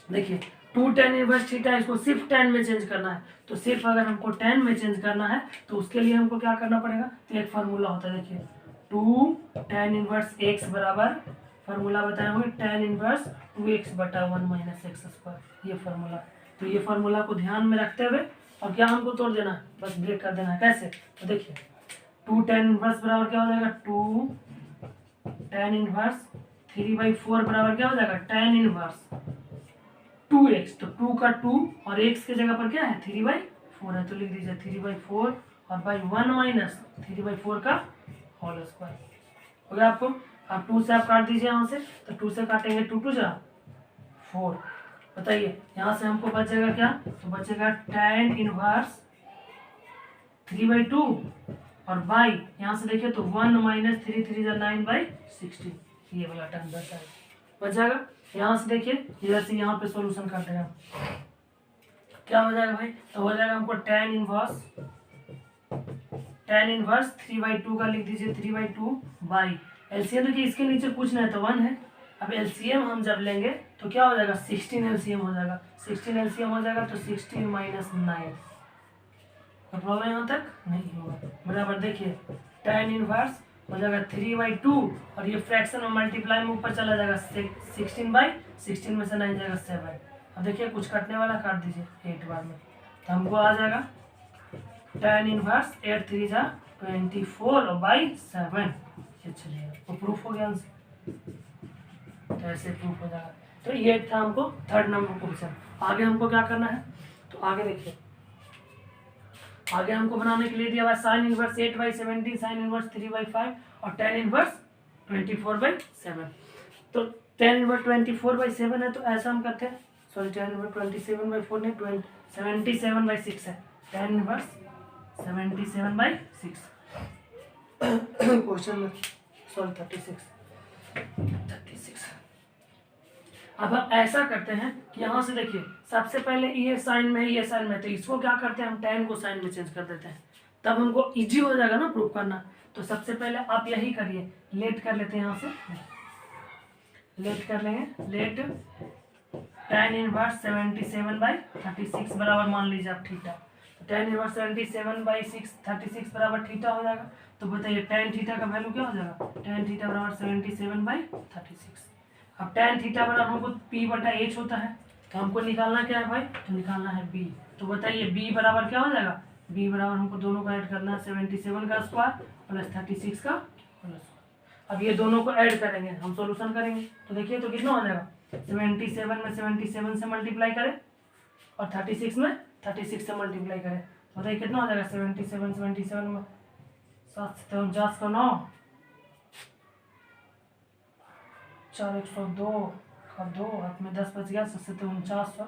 देखिए 2 tan इनवर्स थीटा, इसको सिर्फ tan में चेंज करना है, तो सिर्फ अगर हमको tan में चेंज करना है तो उसके लिए हमको क्या करना पड़ेगा, तो एक फार्मूला होता है। देखिए 2 tan इनवर्स x बराबर, फार्मूला बताए होंगे tan इनवर्स 2x/1 - x², ये फार्मूला। तो ये फार्मूला को ध्यान में रखते हुए और क्या हमको तोड़ देना है, बस ब्रेक कर देना है। कैसे, तो देखिए 2 tan इनवर्स बराबर क्या हो जाएगा, 2 tan इनवर्स 3/4 बराबर क्या हो जाएगा, tan इनवर्स 2x, तो 2 का 2 और x की जगह पर क्या है 3/4 है, तो लिख दीजिए 3/4 और बाई 1 - 3/4 का होल स्क्वायर हो गया आपको। अब 2 से आप काट दीजिए यहाँ से, तो 2 से काटेंगे 2 2 जा 4। बताइए यहाँ से हमको बचेगा क्या, तो बचेगा tan इनवर्स 3/2 और बाई यहाँ से देखिए तो 1 - 3 3 जा 9/16, ये वाला टर्म बच जाएगा। यहाँ से देखिए इधर से यहाँ पे सॉल्यूशन कर देगा, क्या हो जाएगा भाई, तो हो जाएगा हमको tan इनवर्स 3/2 का लिख दीजिए 3/2 बाई एलसीएम। देखिए इसके नीचे कुछ नहीं तो 1 है। अब एलसीएम हम जब लेंगे तो क्या हो जाएगा 16 एलसीएम हो जाएगा, 16 एलसीएम हो जाएगा तो 16 - 9। तो प्रॉब्लम यहाँ तक नहीं होगा बराबर। देखिए tan इनवर्स हो जाएगा 3/2 और ये फ्रैक्शन में मल्टीप्लाई में ऊपर चला जाएगा 16/16 में से 9 जाएगा 7। अब देखिए कुछ कटने वाला काट दीजिए 8 बार में, तो हमको आ जाएगा tan इनवर्स 8 3 जा 24 और बाई 7। ये चलिए तो प्रूफ हो गया आंसर, तो ऐसे प्रूफ हो जाएगा। तो ये था हमको थर्ड नंबर क्वेश्चन। आगे हमको क्या करना है, तो आगे देखिए आगे हमको बनाने के लिए दिया हुआ साइन इनवर्स 8/17, साइन इनवर्स 3/5 और tan इनवर्स 24/7। तो tan इनवर्स 24/7 है, तो ऐसा हम करते हैं, सॉरी tan इनवर्स 27/4 नहीं 77/6 है, tan इनवर्स 77/6 क्वेश्चन में, सॉरी 36। अब हम ऐसा करते हैं कि यहाँ से देखिए सबसे पहले ये साइन में है, ये साइन में, तो इसको क्या करते हैं हम tan को साइन में चेंज कर देते हैं, तब हमको इजी हो जाएगा ना प्रूफ करना। तो सबसे पहले आप यही करिए, लेट कर लेते हैं, यहाँ से लेट कर लेंगे, लेट tan इनवर्स 77/36 बराबर मान लीजिए आप थीटा। तो tan इनवर्स 77/6 36 बराबर थीटा हो जाएगा। तो बताइए tan थीटा का वैल्यू क्या हो जाएगा, tan थीटा बराबर 77/36। अब tan थीटा बराबर हमको p/h होता है, तो हमको निकालना क्या है भाई, तो निकालना है b। तो बताइए b बराबर क्या हो जाएगा, b बराबर हमको दोनों का ऐड करना है 77 का स्क्वायर प्लस 36 का प्लस। अब ये दोनों को ऐड करेंगे, हम सॉल्यूशन करेंगे, तो देखिए तो कितना हो जाएगा, 77 में 77 से मल्टीप्लाई करें और 36 में 36 से मल्टीप्लाई करें, तो बताइए कितना हो जाएगा, 77 में 7 से 49 का 9, 4 102 का 2, हाथ में 10 बच गया, 7 से 49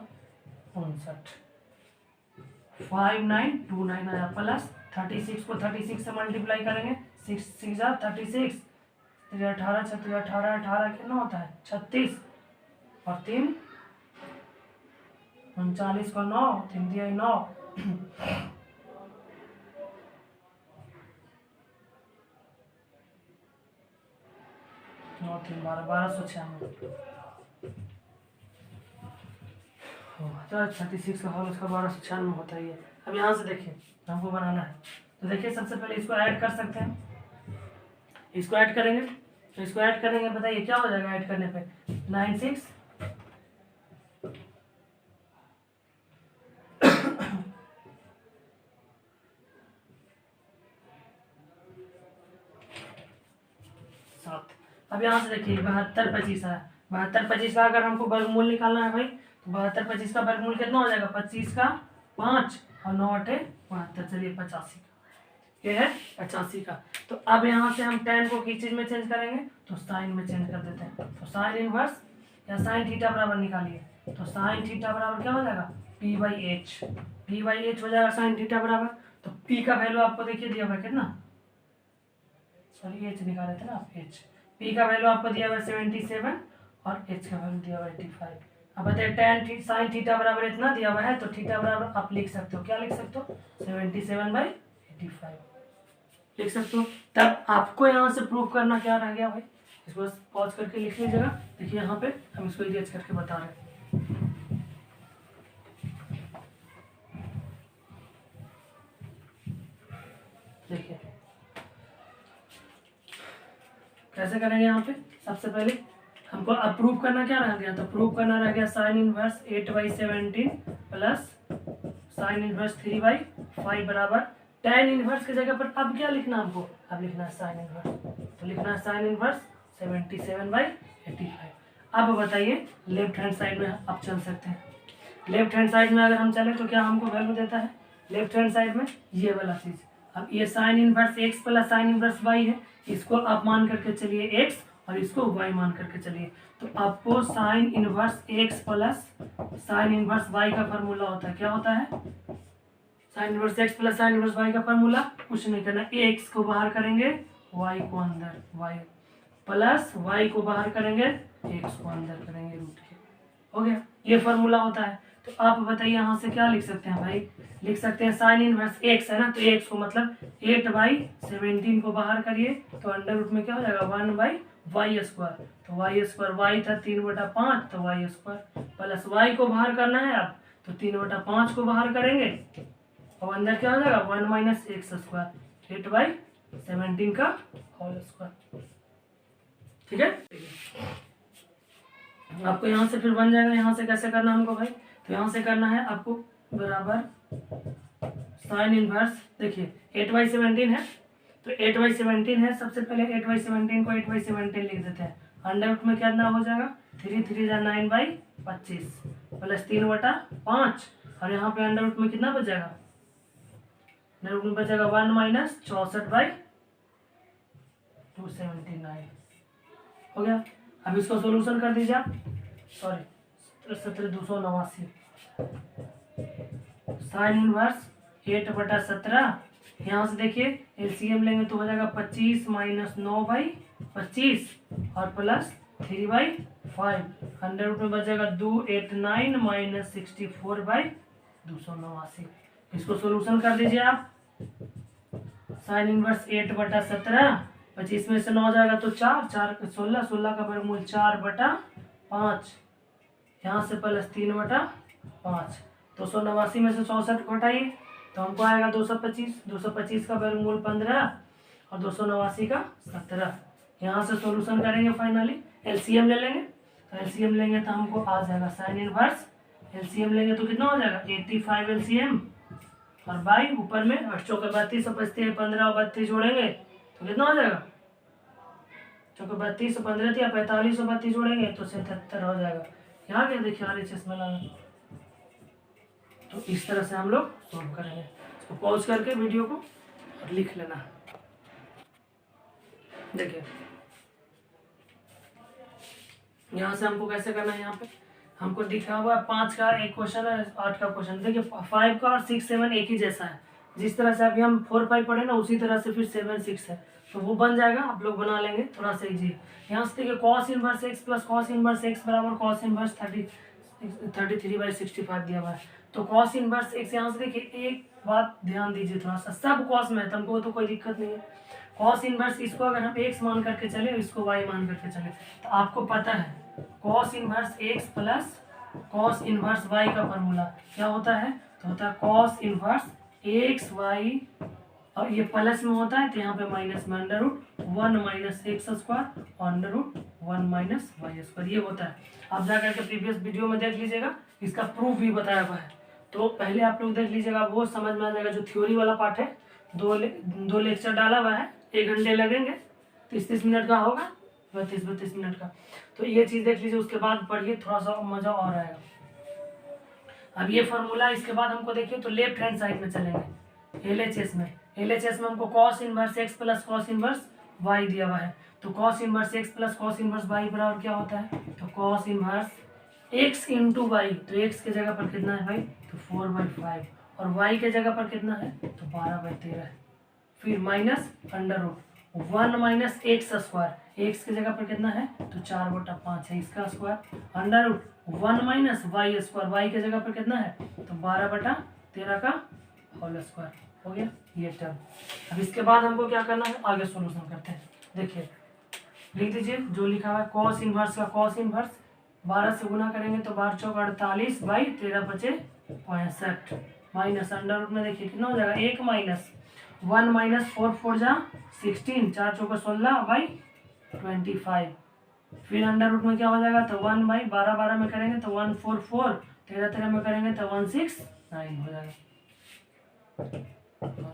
5929 आया प्लस 36 को 36 से मल्टीप्लाई करेंगे, 6 6 36, 18 छत्तीस 18 18 कितना होता है 36 और 3 39 का 9, 3 दिया 9 9 3 12 1296 तो 36 का होल उसका 1296 होता ही है। अब यहाँ से देखिए हमको बनाना है, तो देखिए सबसे पहले इसको ऐड कर सकते हैं, इसको ऐड करेंगे, तो इसको ऐड करेंगे, बताइए क्या हो जाएगा ऐड करने पे, 96 7। अब यहाँ से देखिए 72 25 है, 72 25 का अगर हमको वर्गमूल निकालना है भाई, तो 72 25 का वर्गमूल कितना हो जाएगा, 25 का 5 और 9 8 72, चलिए 85 का, ये है 85 का। तो अब यहाँ से हम tan को किस चीज़ में चेंज करेंगे, तो साइन में चेंज कर देते हैं, तो साइन इनवर्स या साइन थीटा बराबर निकालिए, तो साइन थीटा बराबर क्या हो जाएगा, p/h हो जाएगा साइन थीटा बराबर। तो p का वैल्यू आपको देखिए दिया हुआ है कितना, सॉरी h निकाले थे ना आप, h p का वैल्यू आपको दिया हुआ है 77 और h का वैल्यू दिया हुआ है 85। अब बताइए tan साइन थीटा बराबर इतना दिया हुआ है, तो थीटा बराबर आप लिख सकते हो, क्या लिख सकते हो, 77/85 लिख सकते हो। तब आपको यहाँ से प्रूफ करना क्या रह गया भाई, इसको बस पॉज करके लिख लीजिएगा। देखिए यहाँ पे हम इसको इरेज करके बता रहे हैं, देखिए कैसे करेंगे। यहाँ पे सबसे पहले हमको अब प्रूफ करना क्या रह गया, तो प्रूफ करना रह गया sine inverse 8/17 plus sine inverse 3/5 बराबर tan इनवर्स की जगह पर अब क्या लिखना हमको, अब लिखना है साइन इनवर्स, तो लिखना है साइन इनवर्स 77/85। अब बताइए लेफ्ट हैंड साइड में आप चल सकते हैं, लेफ्ट हैंड साइड में अगर हम चले तो क्या हमको वैल्यू देता है लेफ्ट हैंड साइड में, ये वाला चीज। अब ये sign inverse x plus sign inverse y है, इसको आप मान करके चलिए x और इसको y मान करके चलिए, तो आपको sign inverse x plus sign inverse y का फार्मूला होता है, क्या होता है, sign inverse x plus sign inverse y का फार्मूला कुछ नहीं करना, x को बाहर करेंगे y को अंदर, y प्लस y को बाहर करेंगे x को अंदर करेंगे रूट के, हो गया, ये फार्मूला होता है। तो आप बताइए यहाँ से क्या लिख सकते हैं भाई, लिख सकते हैं साइन इनवर्स x है ना, तो x को मतलब 8/17 को बाहर करिए, तो अंडर रूट में क्या हो जाएगा 1/y², तो y² y था 3/5, तो y² प्लस y को बाहर करना है अब, तो 3/5 को बाहर करेंगे और अंदर क्या हो जाएगा 1 - x², 8/17 का होल स्क्वायर, ठीक है। आपको यहाँ से फिर बन जाएगा, यहाँ से कैसे करना हमको भाई, तो यहाँ से करना है आपको बराबर साइन इनवर्स, देखिए 8/17 है, तो 8/17 है, सबसे पहले 8/17 को 8/17 लिख देते हैं, अंडर रूट में कितना हो जाएगा 3 3 9/25 प्लस 3/5 और यहाँ पे अंडर रूट में कितना बच जाएगा, अंडर रूट में बचेगा 1 - 64/279 हो गया। अब इसको सॉल्यूशन कर दीजिए आप, सॉरी 17,289 साइन इनवर्स 8/17, यहाँ से देखिए एलसीएम लेंगे तो हो जाएगा 25 - 9/25 और प्लस 3/5, अंडर रूट में बचेगा 289 - 64/289, इसको सॉल्यूशन कर दीजिए आप। साइन इनवर्स 8/17, 25 में से 9 जाएगा तो 4 4 16, 16 का वर्गमूल 4/5, यहाँ से प्लस 3/5, 289 में से 64 घटाइए तो हमको आएगा 225 का वर्गमूल 15 और 289 का 17। यहाँ से सॉल्यूशन करेंगे फाइनली, एलसीएम ले लेंगे। तो एलसीएम लेंगे तो हमको आ जाएगा साइन इनवर्स, एलसीएम लेंगे तो कितना हो जाएगा 85 एलसीएम और बाई ऊपर में 8 चौके 32 और 25 15 और 32 जोड़ेंगे तो कितना हो जाएगा, चौके 32 और 15 थी 45 और 32 जोड़ेंगे तो 77 हो जाएगा। यहाँ क्या देखिए RHS में लाना। तो इस तरह से हम लोग सॉल्व करेंगे। इसको पॉज करके वीडियो को और लिख लेना। देखिए यहाँ से हमको कैसे करना है, यहाँ पे हमको दिखा हुआ है 5 का एक क्वेश्चन है, 8 का क्वेश्चन। देखिए 5 का और 6 7 एक ही जैसा है, जिस तरह से अभी हम 4 5 पढ़े ना उसी तरह से फिर 7 6 है, तो वो बन जाएगा, आप लोग बना लेंगे थोड़ा सा इजी। यहाँ से देखिए cos inverse x plus cos inverse x बराबर cos इनवर्स 33/65 दिया हुआ है। तो cos इनवर्स x यहाँ से देखिए एक बात ध्यान दीजिए थोड़ा सा, सब cos में है, तुमको तो कोई दिक्कत नहीं है। cos इनवर्स इसको अगर हम x मान करके चले, इसको y मान करके चले, तो आपको पता है cos inverse x plus cos inverse y का फॉर्मूला क्या होता है, तो होता है cos इनवर्स x y और ये प्लस में होता है तो यहाँ पे माइनस में under root 1 minus x square under root 1 minus y square, ये होता है। आप जा करके प्रीवियस वीडियो में देख लीजिएगा, इसका प्रूफ भी बताया हुआ है। तो पहले आप लोग देख लीजिएगा, वो समझ में आ जाएगा। जो थ्योरी वाला पार्ट है दो लेक्चर डाला हुआ है, 1 घंटे लगेंगे, 30 मिनट का होगा, 32 मिनट का। तो ये चीज़ देख लीजिए, उसके बाद पढ़िए, थोड़ा सा मजा और आएगा। अब ये फार्मूला, इसके बाद हमको देखिए तो लेफ्ट हैंड साइड में चलेंगे LHS में हमको cos inverse x plus cos inverse y दिया हुआ है। तो cos inverse x plus cos inverse y बराबर क्या होता है, तो cos inverse x into y, तो x के जगह पर कितना है भाई, तो 4/5 और y के जगह पर कितना है, तो 12/13 है। फिर minus under root 1 minus x square, x की जगह पर कितना है, तो 4/5 है इसका square, under root 1 minus y square, y की जगह पर कितना है, तो 12/13 का होल स्क्वायर हो गया ये टर्म। अब इसके बाद हमको क्या करना है, आगे सॉल्यूशन करते हैं। देखिए लिख दीजिए जो लिखा हुआ है, cos इनवर्स का cos इनवर्स 12 से गुना करेंगे तो 12 चौक 48/13 माइनस अंडर रूट में देखिए कितना हो जाएगा, 1 माइनस 1 माइनस 4 4 जा 16, 4 चौका 16/25, फिर अंडर रूट में क्या हो जाएगा, तो 1/12 में करेंगे तो 144, 13 में करेंगे तो 169 हो जाएगा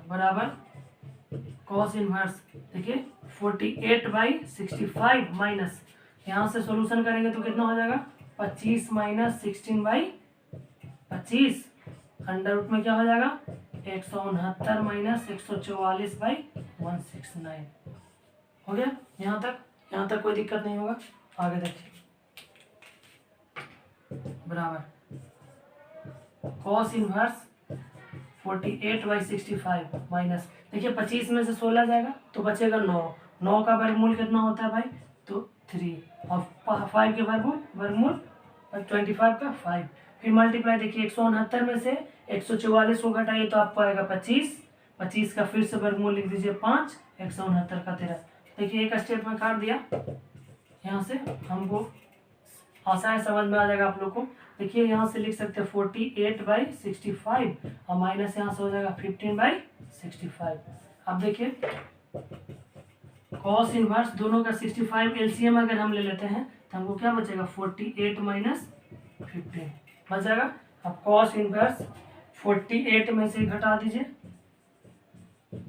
बराबर cos इनवर्स देखिए 48/65 माइनस, यहाँ से सॉल्यूशन करेंगे तो कितना हो जाएगा, 25 माइनस 16/25, अंडर रूट में क्या हो जाएगा, 169 माइनस 144/169 हो गया। यहाँ तक कोई दिक्कत नहीं होगा। आगे देखिए बराबर cos इनवर्स 48/65 माइनस, देखिए 25 में से 16 जाएगा तो बचेगा 9 का वर्गमूल कितना होता है भाई, तो 3 और 5 के वर्गमूल 25 का 5, फिर मल्टीप्लाई देखिए 169 में से 144 को घटाइए तो आपको आएगा 25 का फिर से वर्गमूल लिख दीजिए 5, 169 का 13। देखिए एक स्टेप में काट दिया, यहाँ से हमको आसान समझ में आ जाएगा आप लोग को। देखिए यहाँ से लिख सकते हैं 48/65 और माइनस यहाँ से हो जाएगा 15/65। अब देखिए cos इनवर्स दोनों का 65 एलसीएम अगर हम ले लेते हैं तो हमको क्या बचेगा, 48 माइनस 15 बच जाएगा। अब cos इनवर्स 48 में से घटा दीजिए,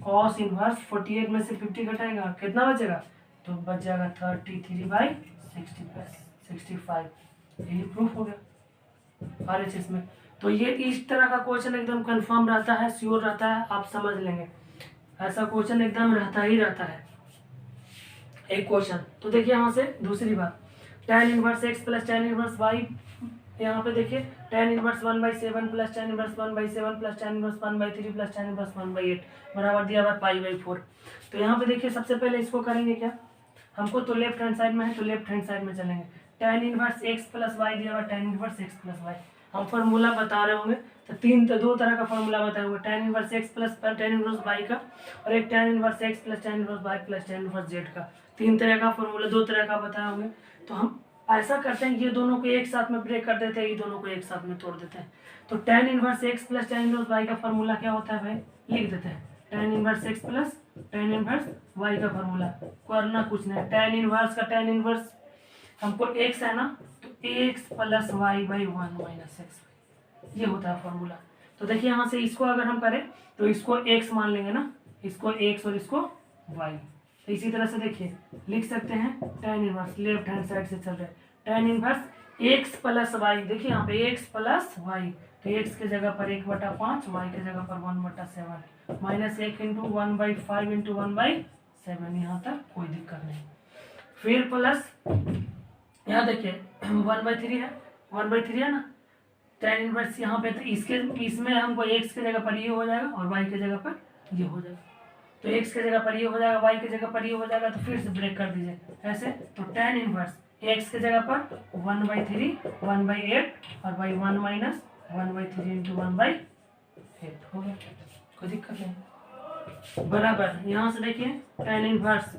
cos इनवर्स 48 में से 50 घटाएगा कितना बचेगा, तो बच जाएगा 33/65। यही प्रूफ हो गया RHS में। तो ये इस तरह का क्वेश्चन एकदम कंफर्म रहता है, श्योर रहता है, आप समझ लेंगे, ऐसा क्वेश्चन एकदम रहता ही रहता है एक क्वेश्चन। तो देखिए यहाँ से दूसरी बात, tan inverse x plus tan inverse y, यहाँ पे देखिए tan inverse 1/7 plus tan inverse 1/7 plus tan inverse 1/3 plus tan inverse 1/8 बराबर दिया हुआ π/4। तो यहाँ पे देखिए सबसे पहले इसको करेंगे क्या, हमको तो लेफ्ट हैंड साइड में है तो लेफ्ट हैंड साइड में चलेंगे। tan inverse x plus y दिया हुआ tan inverse x plus y, हम फार्मूला बता रहे होंगे तो दो तरह का फार्मूला बताए होंगे, tan inverse x plus tan inverse y का और एक tan inverse x plus tan inverse y plus tan inverse z का, 3 तरह का फार्मूला 2 तरह का बताए होंगे। तो हम ऐसा करते हैं, ये दोनों को एक साथ में ब्रेक कर देते हैं, ये दोनों को एक साथ में तोड़ देते हैं। तो tan inverse x plus tan inverse y का फॉर्मूला क्या होता है भाई, लिख देते हैं। tan inverse x plus tan inverse y का फॉर्मूला, करना कुछ नहीं, tan इनवर्स का tan इनवर्स हमको x है ना, तो x plus y by 1 minus x, ये होता है फॉर्मूला। तो देखिए यहाँ से इसको अगर हम करें तो इसको x मान लेंगे ना, इसको x और इसको y। तो इसी तरह से देखिए लिख सकते हैं tan inverse, left hand side से चल रहे हैं, tan inverse x plus y, देखिए यहाँ पे x प्लस वाई, तो x के जगह पर 1/5, y के जगह पर 1/7, माइनस 1 इंटू 1/5 इंटू 1/7, यहाँ तक कोई दिक्कत नहीं। फिर प्लस यहाँ देखिए 1/3 है, 1/3 है ना, tan इनवर्स यहाँ पे, तो इसके इसमें हमको x के जगह पर ये हो जाएगा और y के जगह पर ये हो जाएगा। तो x के जगह पर ये हो जाएगा, y के जगह पर ये हो जाएगा, तो फिर से ब्रेक कर दीजिए ऐसे। तो tan इनवर्स x के जगह पर 1/3, 1/8 और y 1 माइनस 1/3 इंटू 1/8 हो गया, कोई दिक्कत नहीं। बराबर यहाँ से देखिए tan इनवर्स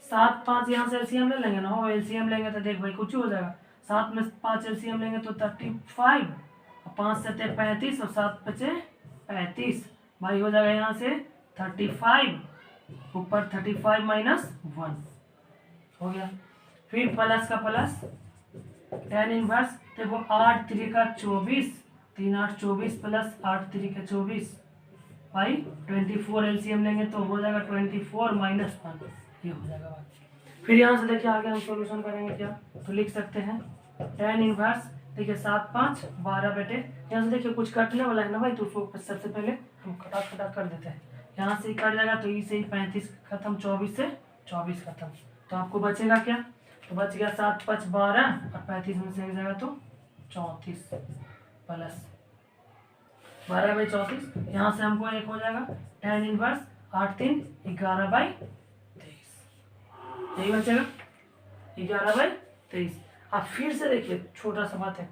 7 5 यहाँ से एलसीएम ले लेंगे ना, हो एलसीएम लेंगे तो देख भाई कुछ हो जाएगा, 7 में 5 एलसीएम लेंगे तो 35, 5 से 35 और 7 बचे 35, भाई हो जाएगा यहाँ से 35, ऊपर 35 माइनस 1 हो गया। फिर प्लस का प्लस tan इनवर्स, देखो 8 3 का 24, 3 8 24 प्लस 8 3 का 24 भाई 24, एलसीएम लेंगे तो हो जाएगा 24 माइनस 1, ये हो जाएगा भाई। फिर यहाँ से देखिए आगे हम सॉल्यूशन करेंगे क्या, तो लिख सकते हैं tan इनवर्स, देखिए 7 5 12 बेटे, यहाँ से देखिए कुछ कटने वाला है ना भाई, तो उसको सबसे पहले हम खटा कर देते हैं, यहाँ से ही कट जाएगा, तो इसे ही 35 खत्म, 24 से 24 खत्म, तो आपको बचेगा क्या, तो बच गया 7 5 12 और 35 में से एक जाएगा तो 34 प्लस 12/34, यहाँ से हमको एक हो जाएगा tan इनवर्स 8 3 11/23, यही बचेगा 11/23। अब फिर से देखिए छोटा सा बात है,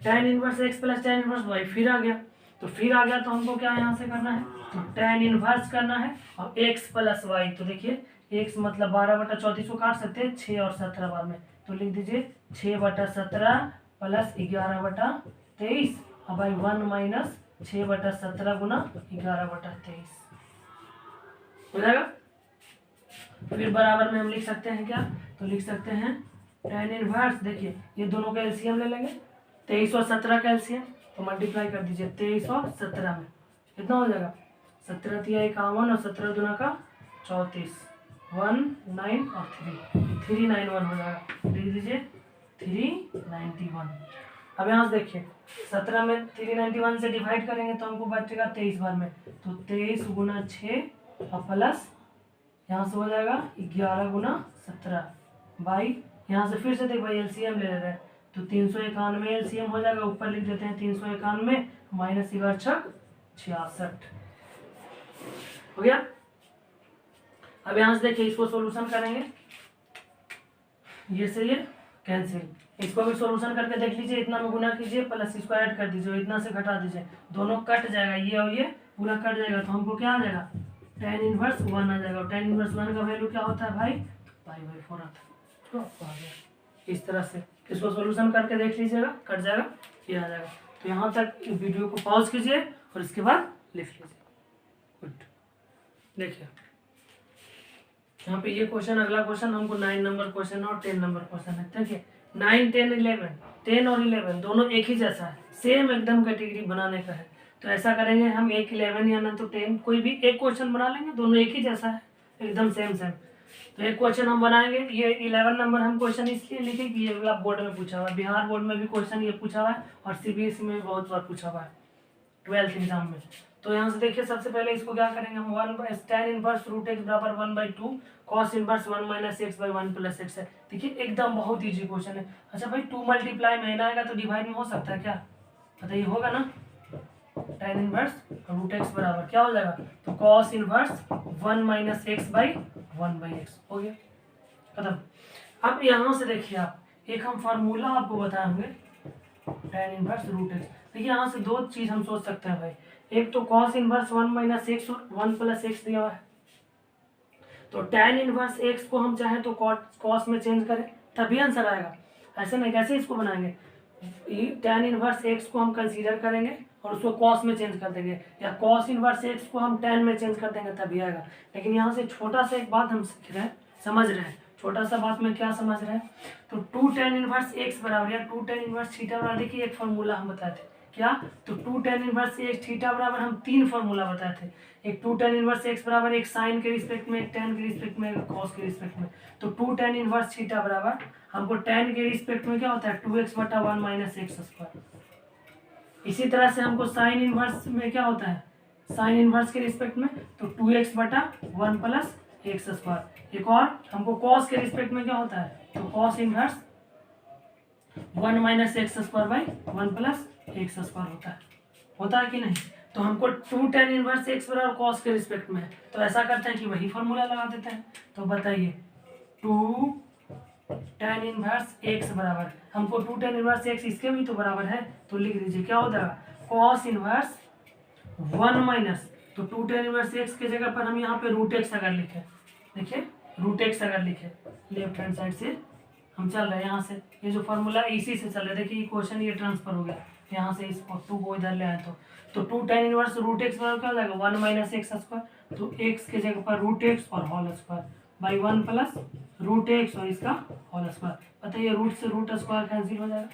tan inverse x plus tan inverse y फिर आ गया, तो फिर आ गया तो हमको क्या यहाँ से करना है, तो tan इनवर्स करना है और x प्लस y, तो देखिए x मतलब 12/34 को काट सकते हैं 6 और 17 बार में, तो लिख दीजिए 6/17 प्लस 11/23 और बाई 1 माइनस 6/17 गुना 11/23 हो जाएगा। फिर बराबर में हम लिख सकते हैं क्या, तो लिख सकते हैं tan इनवर्स, देखिए ये दोनों का एलसीएम ले लेंगे, 23 और 17 का एलसीएम, तो मल्टीप्लाई कर दीजिए 23 और 17 में, कितना हो जाएगा 17 3 51 और 17 दूना का 34, 1 9 और 391 हो जाएगा, लिख दीजिए 391। अब यहाँ से देखिए 17 में 391 से डिवाइड करेंगे तो हमको बचेगा 23 बार में, तो 23 गुना 6 और प्लस यहाँ से हो जाएगा 11 गुना 17 बाई, यहाँ से फिर से देख भाई एलसीएम ले रहे हैं, तो 391 एलसीएम हो जाएगा, ऊपर लिख देते हैं 391 माइनस 11 6 66 हो गया। अब यहाँ से देखिए इसको सॉल्यूशन करेंगे, ये से ये कैंसिल, इसको भी सॉल्यूशन करके देख लीजिए, इतना में गुना कीजिए प्लस इसको ऐड कर दीजिए, इतना से घटा दीजिए, दोनों कट जाएगा, ये और ये पूरा कट जाएगा, तो हमको क्या आ जाएगा tan इनवर्स 1 आ जाएगा, tan इनवर्स 1 का वैल्यू क्या होता है भाई, पाई/4 आता है, तो आपको आ गया। इस तरह से इसको सॉल्यूशन करके देख लीजिएगा, कट जाएगा, ये आ जाएगा। तो यहाँ तक वीडियो को पॉज कीजिए और इसके बाद लिख लीजिए। गुड, देखिए यहाँ पे ये क्वेश्चन, अगला क्वेश्चन हमको 9 नंबर क्वेश्चन और 10 नंबर क्वेश्चन है। देखिए 9 10 11, 10 और 11 दोनों एक ही जैसा है, सेम एकदम कैटेगरी बनाने का है, तो ऐसा करेंगे हम एक 11 या ना तो 10 कोई भी एक क्वेश्चन बना लेंगे, दोनों एक ही जैसा है एकदम सेम सेम। तो एक क्वेश्चन हम बनाएंगे, ये 11 नंबर हम क्वेश्चन इसलिए लिखे कि ये वाला बोर्ड में पूछा हुआ है, बिहार बोर्ड में भी क्वेश्चन ये पूछा हुआ है और सीबीएसई में भी बहुत बार पूछा हुआ है 12th एग्जाम में। तो यहाँ से देखिए सबसे पहले इसको क्या करेंगे हम, 1 tan इनवर्स रूट एक्स बराबर 1/2 cos inverse 1 minus x by 1 plus x है। देखिए एकदम बहुत ईजी क्वेश्चन है। अच्छा भाई 2 मल्टीप्लाई में ना आएगा तो डिवाइड में हो सकता है क्या, बताइए होगा ना, tan इनवर्स रूट एक्स बराबर क्या हो जाएगा, तो cos inverse 1 minus x by 1/x हो गया, खत्म। अब यहाँ से देखिए आप, एक हम फार्मूला आपको बताएंगे tan इनवर्स रूट एक्स। देखिए यहाँ से दो चीज हम सोच सकते हैं भाई, एक तो cos इनवर्स 1 माइनस एक्स और 1 प्लस एक्स दिया हुआ है, तो tan इनवर्स एक्स को हम चाहें तो cos में चेंज करें तभी आंसर आएगा, ऐसे नहीं, कैसे इसको बनाएंगे, tan इनवर्स x को हम कंसीडर करेंगे और उसको cos में चेंज कर देंगे, या cos इनवर्स x को हम tan में चेंज कर देंगे तभी आएगा। लेकिन यहाँ से छोटा सा एक बात हम सीख रहे हैं, समझ रहे हैं, छोटा सा बात में क्या समझ रहे हैं, तो 2 tan इनवर्स x बराबर या 2 tan इनवर्स थीटा बराबर, देखिए एक फॉर्मूला हम बताए थे क्या, तो 2 tan इनवर्स x थीटा बराबर हम 3 फॉर्मूला बताए थे, एक 2 tan इनवर्स x बराबर एक साइन के रिस्पेक्ट में, एक tan के रिस्पेक्ट में, एक cos के रिस्पेक्ट में। तो 2 tan इनवर्स थीटा बराबर हमको tan के रिस्पेक्ट में क्या होता है 2x बटा 1 माइनस एक्स स्क्वायर। इसी तरह से हमको साइन इनवर्स में क्या होता है, साइन इनवर्स के रिस्पेक्ट में तो 2x बटा 1 प्लस एक्स स्क्वायर। एक और हमको cos के रिस्पेक्ट में क्या होता है, तो cos inverse 1 minus x square by 1 plus x square होता है कि नहीं। तो हमको 2 tan इनवर्स x बराबर cos के रिस्पेक्ट में है, तो ऐसा करते हैं कि वही फॉर्मूला लगा देते हैं। तो बताइए 2 tan इनवर्स x बराबर, हमको 2 tan इनवर्स x इसके भी तो बराबर है, तो लिख दीजिए क्या हो जाएगा cos इनवर्स 1 माइनस, तो 2 tan इनवर्स x के जगह पर हम यहाँ पे रूट एक्स अगर लिखे, देखिए रूट एक्स अगर लिखे लेफ्ट हैंड साइड से हम चल रहे हैं यहाँ से, ये जो फॉर्मूला इसी से चल रहा है, देखिए ये क्वेश्चन ये ट्रांसफर हो गया यहाँ से, इस 2 को इधर ले आए तो 2 tan इनवर्स रूट एक्स बराबर क्या हो जाएगा 1 माइनस एक्स स्क्वायर, तो x के जगह पर रूट एक्स और whole square by 1 plus root x और इसका होल स्क्वायर। बताइए रूट से रूट स्क्वायर कैंसिल हो जाएगा,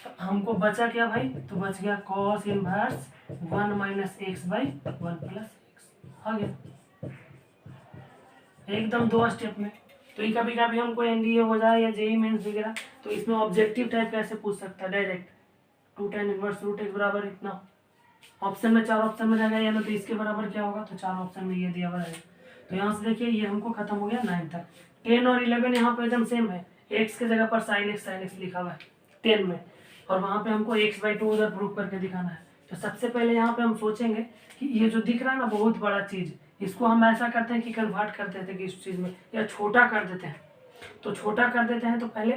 तो हमको बचा क्या भाई, तो बच गया cos inverse 1 minus x by 1 plus x, आ गया एकदम 2 स्टेप में। तो ये कभी कभी हमको एनडीए हो जाए या जेई मेंस वगैरह, तो इसमें ऑब्जेक्टिव टाइप कैसे पूछ सकता है direct, 2 tan inverse root x बराबर इतना, ऑप्शन में 4 ऑप्शन में रहेगा, या तो इसके बराबर क्या होगा, तो 4 ऑप्शन में ये दिया हुआ रहेगा। तो यहाँ से देखिए ये हमको खत्म हो गया 9 तक। 10 और 11 यहाँ पे एकदम सेम है, x के जगह पर साइन एक्स लिखा हुआ है 10 में, और वहाँ पे हमको x/2 उधर प्रूफ करके दिखाना है। तो सबसे पहले यहाँ पे हम सोचेंगे कि ये जो दिख रहा है ना बहुत बड़ा चीज़, इसको हम ऐसा करते हैं कि कन्वर्ट कर देते हैं कि इस चीज़ में, या छोटा कर देते हैं। तो छोटा कर देते हैं तो पहले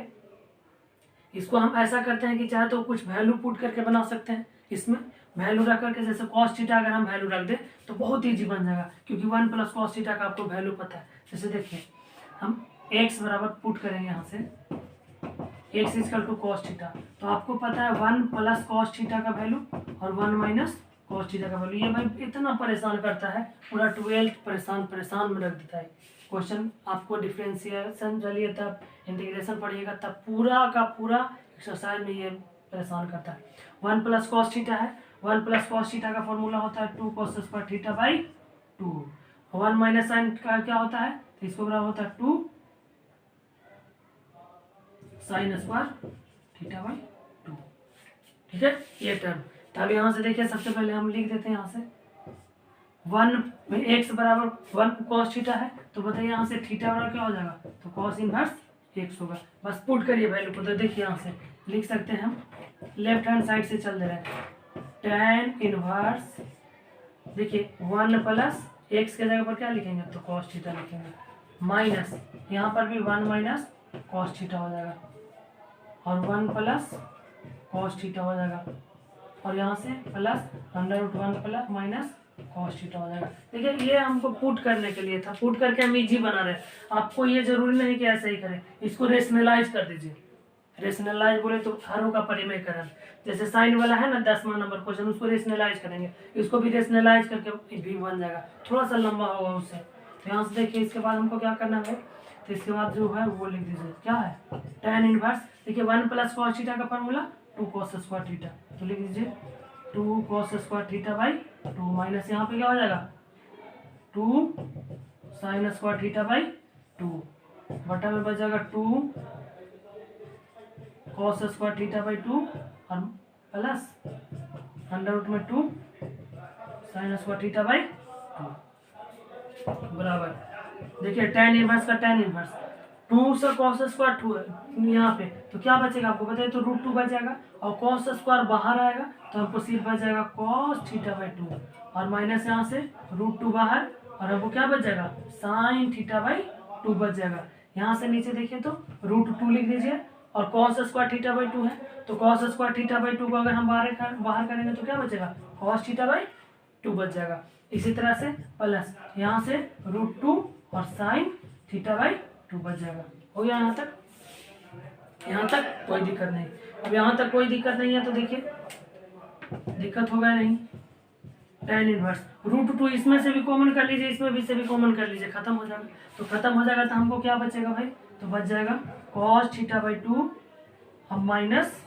इसको हम ऐसा करते हैं कि चाहे तो कुछ वैल्यू पुट करके बना सकते हैं, इसमें वैल्यू रख करके, जैसे cos थीटा अगर हम वैल्यू रख दें तो बहुत ईजी बन जाएगा, क्योंकि 1 प्लस cos थीटा का आपको वैल्यू पता है। जैसे देखिए हम x बराबर पुट करेंगे यहाँ से x equal to cos theta, तो आपको पता है 1 प्लस cos थीटा का वैल्यू और 1 माइनस cos थीटा का वैल्यू। ये भाई इतना परेशान करता है, पूरा 12th परेशान में रख देता है क्वेश्चन। आपको डिफ्रेंशिएशन चलिए तब इंटीग्रेशन पढ़िएगा, तब पूरा का पूरा एक्सरसाइज में ये परेशान करता है। 1 प्लस cos थीटा है, 1 प्लस cos थीटा का फॉर्मूला होता है 2 cos square theta by 2। 1 minus sine का क्या होता है, तो इसको बराबर होता है 2 साइन स्क्वायर थीटा बाई 2। ठीक है ये टर्म। तब यहाँ से देखिए सबसे पहले हम लिख देते हैं यहाँ से 1 में x बराबर 1 cos थीटा है, तो बताइए यहाँ से थीटा बराबर क्या हो जाएगा, तो cos इनवर्स x होगा। बस पुट करिए वैल्यू को, तो देखिए यहाँ से लिख सकते हैं हम, लेफ्ट हैंड साइड से चल दे रहे हैं tan इनवर्स, देखिए 1 प्लस x के जगह पर क्या लिखेंगे, तो cos थीटा लिखेंगे, माइनस यहाँ पर भी 1 माइनस cos थीटा हो जाएगा, और 1 प्लस cos थीटा हो जाएगा, और यहाँ से plus √1 plus minus cos theta हो जाएगा। देखिए ये हमको पुट करने के लिए था, पुट करके हम इजी बना रहे हैं। आपको ये जरूरी नहीं कि ऐसे ही करें, इसको रेशनलाइज कर दीजिए। रेशनलाइज बोले तो हरों का परिमेयकरण, जैसे साइन वाला है ना 10वां नंबर क्वेश्चन, उसको रेशनलाइज करेंगे, इसको भी रेशनलाइज करके भी बन जाएगा, थोड़ा सा लंबा होगा उससे। तो यहाँ से देखिए इसके बाद हमको क्या करना है, तो इसके बाद जो है वो लिख दीजिए क्या है, tan इनवर्स, देखिए 1 प्लस cos थीटा का फॉर्मूला 2 cos स्क्वायर थीटा, तो लिख दीजिए 2 cos square theta by 2, minus यहाँ पे क्या हो जाएगा 2 साइन स्क्वायर थीटा बाई 2, बटा में बच जाएगा 2 cos स्क्वायर थीटा बाई 2 और प्लस √ में 2 साइन स्क्वायर थीटा बाई 2 बराबर, देखिए tan इनवर्स का tan इनवर्स 2 से cos स्क्वायर 2 है यहाँ पे, तो क्या बचेगा आपको बताइए, तो √2 बच जाएगा, और cos स्क्वायर बाहर आएगा तो हमको सिर्फ बच जाएगा cos थीटा बाई 2, और माइनस यहाँ से √2 बाहर, और हमको क्या बच जाएगा साइन थीटा बाई 2 बच जाएगा। यहाँ से नीचे देखिए तो √2 लिख दीजिए, और cos स्क्वायर थीटा बाई 2 है, तो cos स्क्वायर थीटा बाई 2 को अगर हम बाहर करेंगे तो क्या बचेगा cos थीटा बाई 2 बच जाएगा। इसी तरह से प्लस यहाँ से √2 और साइन थीटा बाई 2 बच जाएगा। हो गया यहाँ तक। यहाँ तक कोई दिक्कत नहीं। अब यहाँ तक कोई दिक्कत नहीं है तो देखिए दिक्कत होगा नहीं। tan इनवर्स √2 इसमें से भी कॉमन कर लीजिए, इसमें भी से भी कॉमन कर लीजिए, खत्म हो जाएगा। तो खत्म हो जाएगा तो हमको क्या बचेगा भाई, तो बच जाएगा cos θ/2 अब माइनस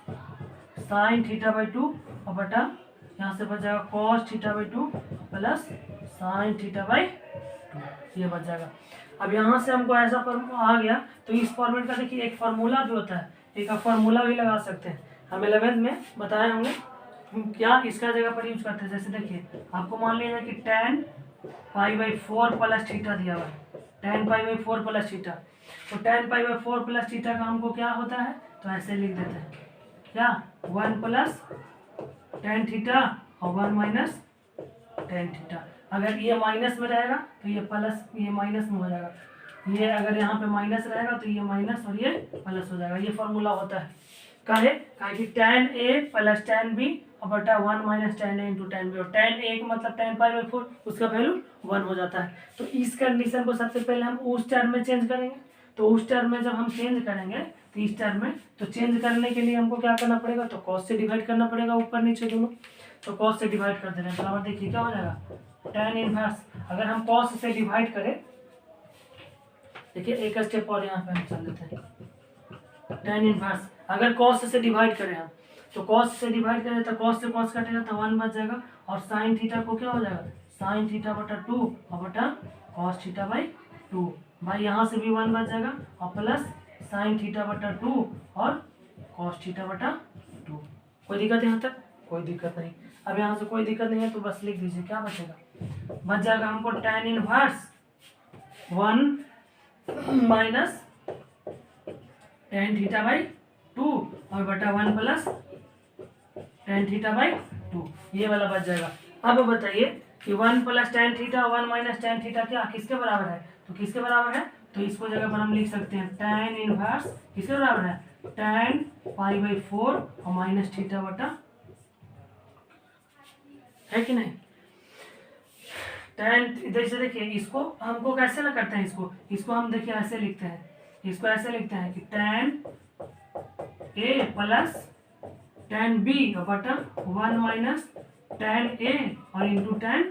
sin θ/2 और बटा यहाँ से बच जाएगा cos θ/2 प्लस sin θ/2 ये बच जाएगा। अब यहाँ से हमको ऐसा फॉर्मूला आ गया तो इस फॉर्मेट का देखिए एक फार्मूला भी होता है, एक फार्मूला भी लगा सकते हैं। हम 11th में बताए होंगे हम क्या इसका जगह पर यूज करते हैं। जैसे देखिए आपको मान लीजिए कि tan π/4 प्लस थीटा दिया हुआ है, tan π/4 प्लस थीटा, तो tan π/4 प्लस थीटा का हमको क्या होता है, तो ऐसे लिख देते हैं क्या 1 प्लस tan थीटा और 1 माइनस tan थीटा। अगर ये माइनस में रहेगा तो ये प्लस, ये माइनस में हो जाएगा, ये अगर यहाँ पे माइनस रहेगा तो ये माइनस और ये प्लस हो जाएगा। ये फॉर्मूला होता है काहे कि tan a plus tan b और बटा 1 minus tan a into tan b, और tan a का मतलब tan π/4 उसका वैल्यू 1 हो जाता है। तो इस कंडीशन को सबसे पहले हम उस टर्म में चेंज करेंगे। तो उस टर्म में जब हम चेंज करेंगे तो इस टर्म में तो चेंज करने के लिए हमको क्या करना पड़ेगा, तो cos से डिवाइड करना पड़ेगा ऊपर नीचे दोनों। तो cos से डिवाइड कर दे रहे हैं बराबर, देखिए क्या हो जाएगा tan इनवर्स। अगर हम cos से डिवाइड करें, देखिए एक स्टेप और यहाँ पे हम चल लेते हैं। tan इनवर्स अगर cos से डिवाइड करें हम, तो cos से डिवाइड करें तो cos से cos कटेगा तो 1 बच जाएगा, और sin थीटा को क्या हो जाएगा sin थीटा बटा 2 और बटा cos θ/2 भाई यहाँ से भी 1 बच जाएगा और प्लस sin थीटा बटा 2 और cos θ/2। कोई दिक्कत यहाँ तक, कोई दिक्कत नहीं। अब यहाँ से कोई दिक्कत नहीं है तो बस लिख दीजिए क्या बचेगा, बच जाएगा हमको tan इनवर्स 1 माइनस tan θ/2 और बटा 1 प्लस tan θ/2 ये वाला बच जाएगा। अब बताइए कि 1 plus tan theta 1 minus tan theta क्या किसके बराबर है, तो किसके बराबर है, तो इसको जगह पर हम लिख सकते हैं tan इनवर्स किसके बराबर है, tan π/4 और माइनस थीटा बटा, है कि नहीं। tan जैसे देखिए इसको हमको कैसे ना करते हैं, इसको हम देखिए ऐसे लिखते हैं, इसको ऐसे लिखते हैं कि tan a plus tan b और बटा 1 माइनस tan a और इंटू tan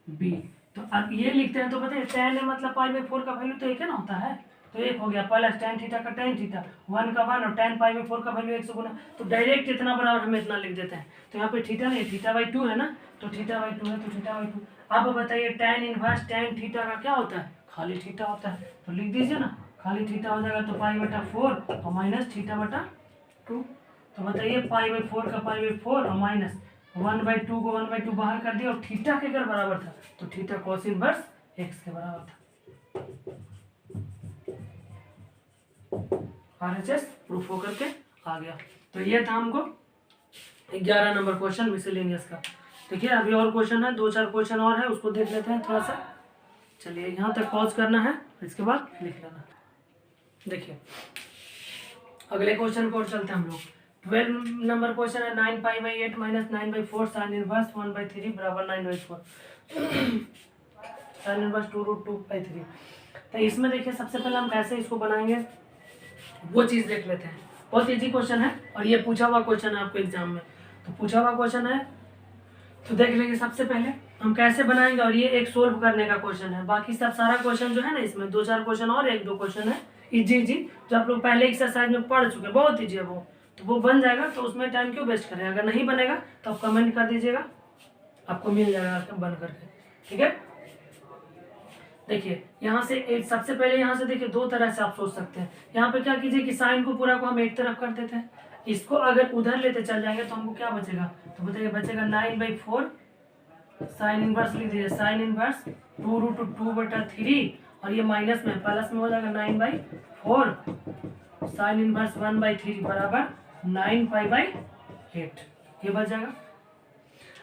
b। तो अब ये लिखते हैं तो बताइए tan a मतलब π/4 का वैल्यू तो एक है ना होता है, तो एक हो गया प्लस tan थीटा का tan थीटा 1 का 1 और tan π/4 का वैल्यू 1 से गुना, तो डायरेक्ट इतना बराबर हम इतना लिख देते हैं। तो यहाँ पे थीटा नहीं θ/2 है ना, तो θ/2 है तो θ/2। अब बताइए tan इनवर्स tan थीटा का क्या होता है, खाली थीटा होता है, तो लिख दीजिए ना खाली थीटा हो जाएगा तो π/4 और माइनस θ/2। तो बताइए π/4 का π/4 और माइनस 1/2 को 1/2 बाहर कर दिया और थीटा के अगर बराबर था तो थीटा cos इनवर्स x के बराबर था। RHS प्रूफ होकर के आ गया। तो ये था हमको 11 नंबर क्वेश्चन मिसलेनियस का। देखिए अभी और क्वेश्चन है, 2-4 क्वेश्चन और है, उसको देख लेते हैं थोड़ा सा। चलिए यहाँ तक पॉज करना है, इसके बाद लिख लेना। देखिए अगले क्वेश्चन को और चलते हैं हम लोग। 12 नंबर क्वेश्चन है 9π/8 माइनस 9/4 साइन इनवर्स 1/3 बराबर 9/4 साइन इनवर्स 2√2/3। तो इसमें देखिए सबसे पहले हम कैसे इसको बनाएंगे वो चीज़ देख लेते हैं। बहुत इजी क्वेश्चन है और ये पूछा हुआ क्वेश्चन है आपको एग्जाम में, तो पूछा हुआ क्वेश्चन है तो देख लेंगे सबसे पहले हम कैसे बनाएंगे, और ये एक सोल्व करने का क्वेश्चन है। बाकी सब सारा क्वेश्चन जो है ना इसमें 2-4 क्वेश्चन और 1-2 क्वेश्चन है इजी जो आप लोग पहले एक्सरसाइज में पढ़ चुके, बहुत ईजी है वो, तो वो बन जाएगा। तो उसमें टाइम क्यों वेस्ट करें, अगर नहीं बनेगा तो आप कमेंट कर दीजिएगा, आपको मिल जाएगा बन करके, ठीक है। देखिए यहाँ से एक सबसे पहले यहाँ से देखिए 2 तरह से आप सोच सकते हैं। यहाँ पे क्या कीजिए कि साइन को पूरा को हम एक तरफ कर देते हैं, इसको अगर उधर लेते चल जाएंगे तो हमको क्या बचेगा, तो बताइए बचेगा 9/4 साइन इनवर्स लिख दीजिए, साइन इनवर्स 2√2/3 और ये माइनस में प्लस में हो जाएगा 9/4 साइन इनवर्स 1/3 बराबर 9π/8 ये बच जाएगा।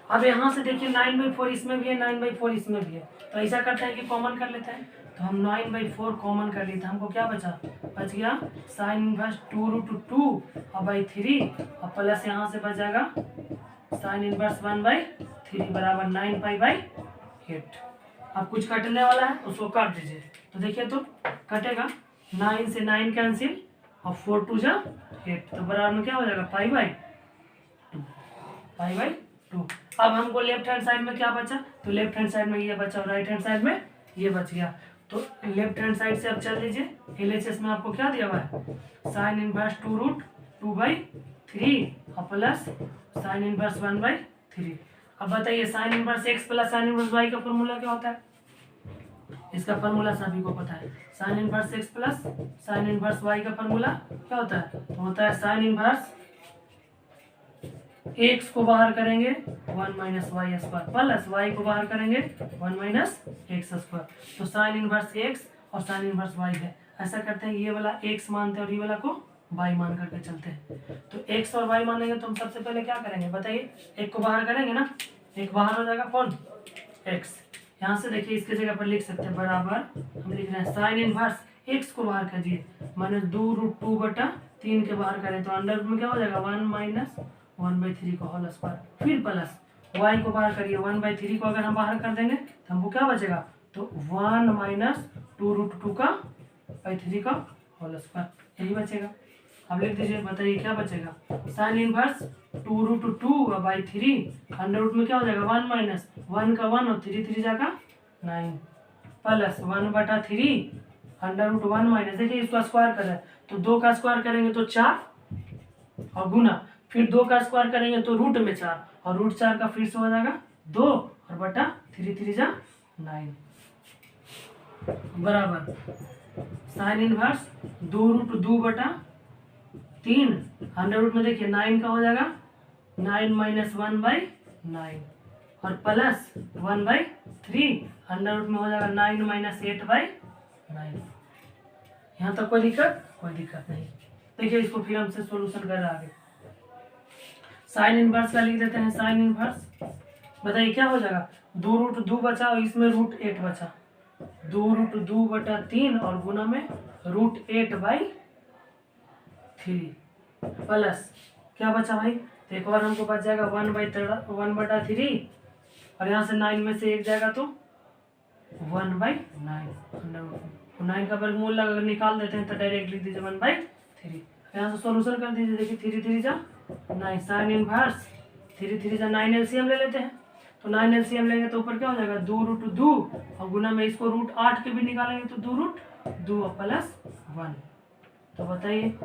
अब यहाँ से देखिए 9/4 इसमें भी है, 9/4 इसमें भी है, तो ऐसा करते हैं कि कॉमन कर लेते हैं। तो हम 9/4 कॉमन कर लेते हैं, हमको क्या बचा, बच गया साइन इनवर्स 2√2/3 और प्लस यहाँ से बच जाएगा साइन इनवर्स 1/3 बराबर 9π/8। अब कुछ कटने वाला है उसको काट दीजिए, तो देखिए तो कटेगा 9 से 9 कैंसिल और 4 2 जा 8, तो बराबर में क्या हो जाएगा पाई बाई 2। अब हमको लेफ्ट हैंड साइड में क्या बचा, तो लेफ्ट हैंड साइड में ये बचा और राइट हैंड साइड में ये बच गया। तो लेफ्ट हैंड साइड से अब चल लीजिए, LHS में आपको क्या दिया हुआ है, साइन इनवर्स 2√2/3 और प्लस साइन इनवर्स 1/3। अब बताइए sine inverse x plus sign inverse y का फॉर्मूला क्या होता है, इसका फॉर्मूला सभी को पता है। Sign inverse x plus sign inverse y का फॉर्मूला क्या होता है, तो होता है साइन इनवर्स x को बाहर करेंगे 1 minus y square plus y को बाहर करेंगे 1 माइनस एक्स स्क्वायर। तो साइन इनवर्स x और साइन इनवर्स y है। ऐसा करते हैं, ये वाला x मानते हैं और ये वाला को y मान करके चलते हैं। तो x और y मानेंगे तो हम सबसे पहले क्या करेंगे बताइए, एक को बाहर करेंगे ना, एक बाहर हो जाएगा कौन, x। यहाँ से देखिए इसके जगह पर लिख सकते हैं बराबर, हम लिख रहे हैं साइन इनवर्स x को बाहर कीजिए माइनस 2√2/3 के बाहर करें तो अंडर में क्या हो जाएगा 1 माइनस 1/3 का होल स्क्वायर, फिर प्लस y को बाहर करिए 1/3 को अगर हम बाहर कर देंगे तो हमको क्या बचेगा, तो 1 माइनस 2√2/3 का होल स्क्वायर, यही बचेगा। अब लिख दीजिए, बताइए क्या बचेगा, साइन इनवर्स 2√2/3 अंडर रूट में क्या हो जाएगा 1 माइनस 1 का 1 और 3 जाएगा 9 प्लस 1/3 अंडर रूट 1 माइनस, देखिए इसका स्क्वायर कर रहे हैं तो 2 का स्क्वायर करेंगे तो 4 और गुना, फिर 2 का स्क्वायर करेंगे तो रूट में 4 और रूट 4 का फिर से हो जाएगा 2 और बटा 3 9 बराबर साइन इनवर्स 2√2/3 अंडर रूट में देखिए 9 का हो जाएगा 9 माइनस 1/9 और प्लस 1/3 अंडर रूट में हो जाएगा 9 माइनस 8/9। यहाँ तक कोई दिक्कत नहीं। देखिए इसको फिर हमसे सोल्यूशन कर रहे आगे, साइन इनवर्स का लिख देते हैं, साइन इनवर्स बताइए क्या हो जाएगा, 2√2 बचा और इसमें √8 बचा, 2√2/3 और गुना में √8/3 प्लस क्या बचा भाई, तो एक बार हमको बच जाएगा 1/3 और यहाँ से 9 में से 1 जाएगा तो 1/9, 9 का वर्गमूल अगर निकाल देते हैं तो डायरेक्ट लिख दीजिए 1/3। यहाँ से सॉल्यूशन कर दीजिए, देखिए 3 जा 9 साइन इनवर्स 3 जा 9 एलसीएम ले लेते हैं, तो 9 एलसीएम लेंगे तो ऊपर क्या हो जाएगा 2√2 और गुना में इसको √8 के भी निकालेंगे तो 2√2 प्लस 1। तो बताइए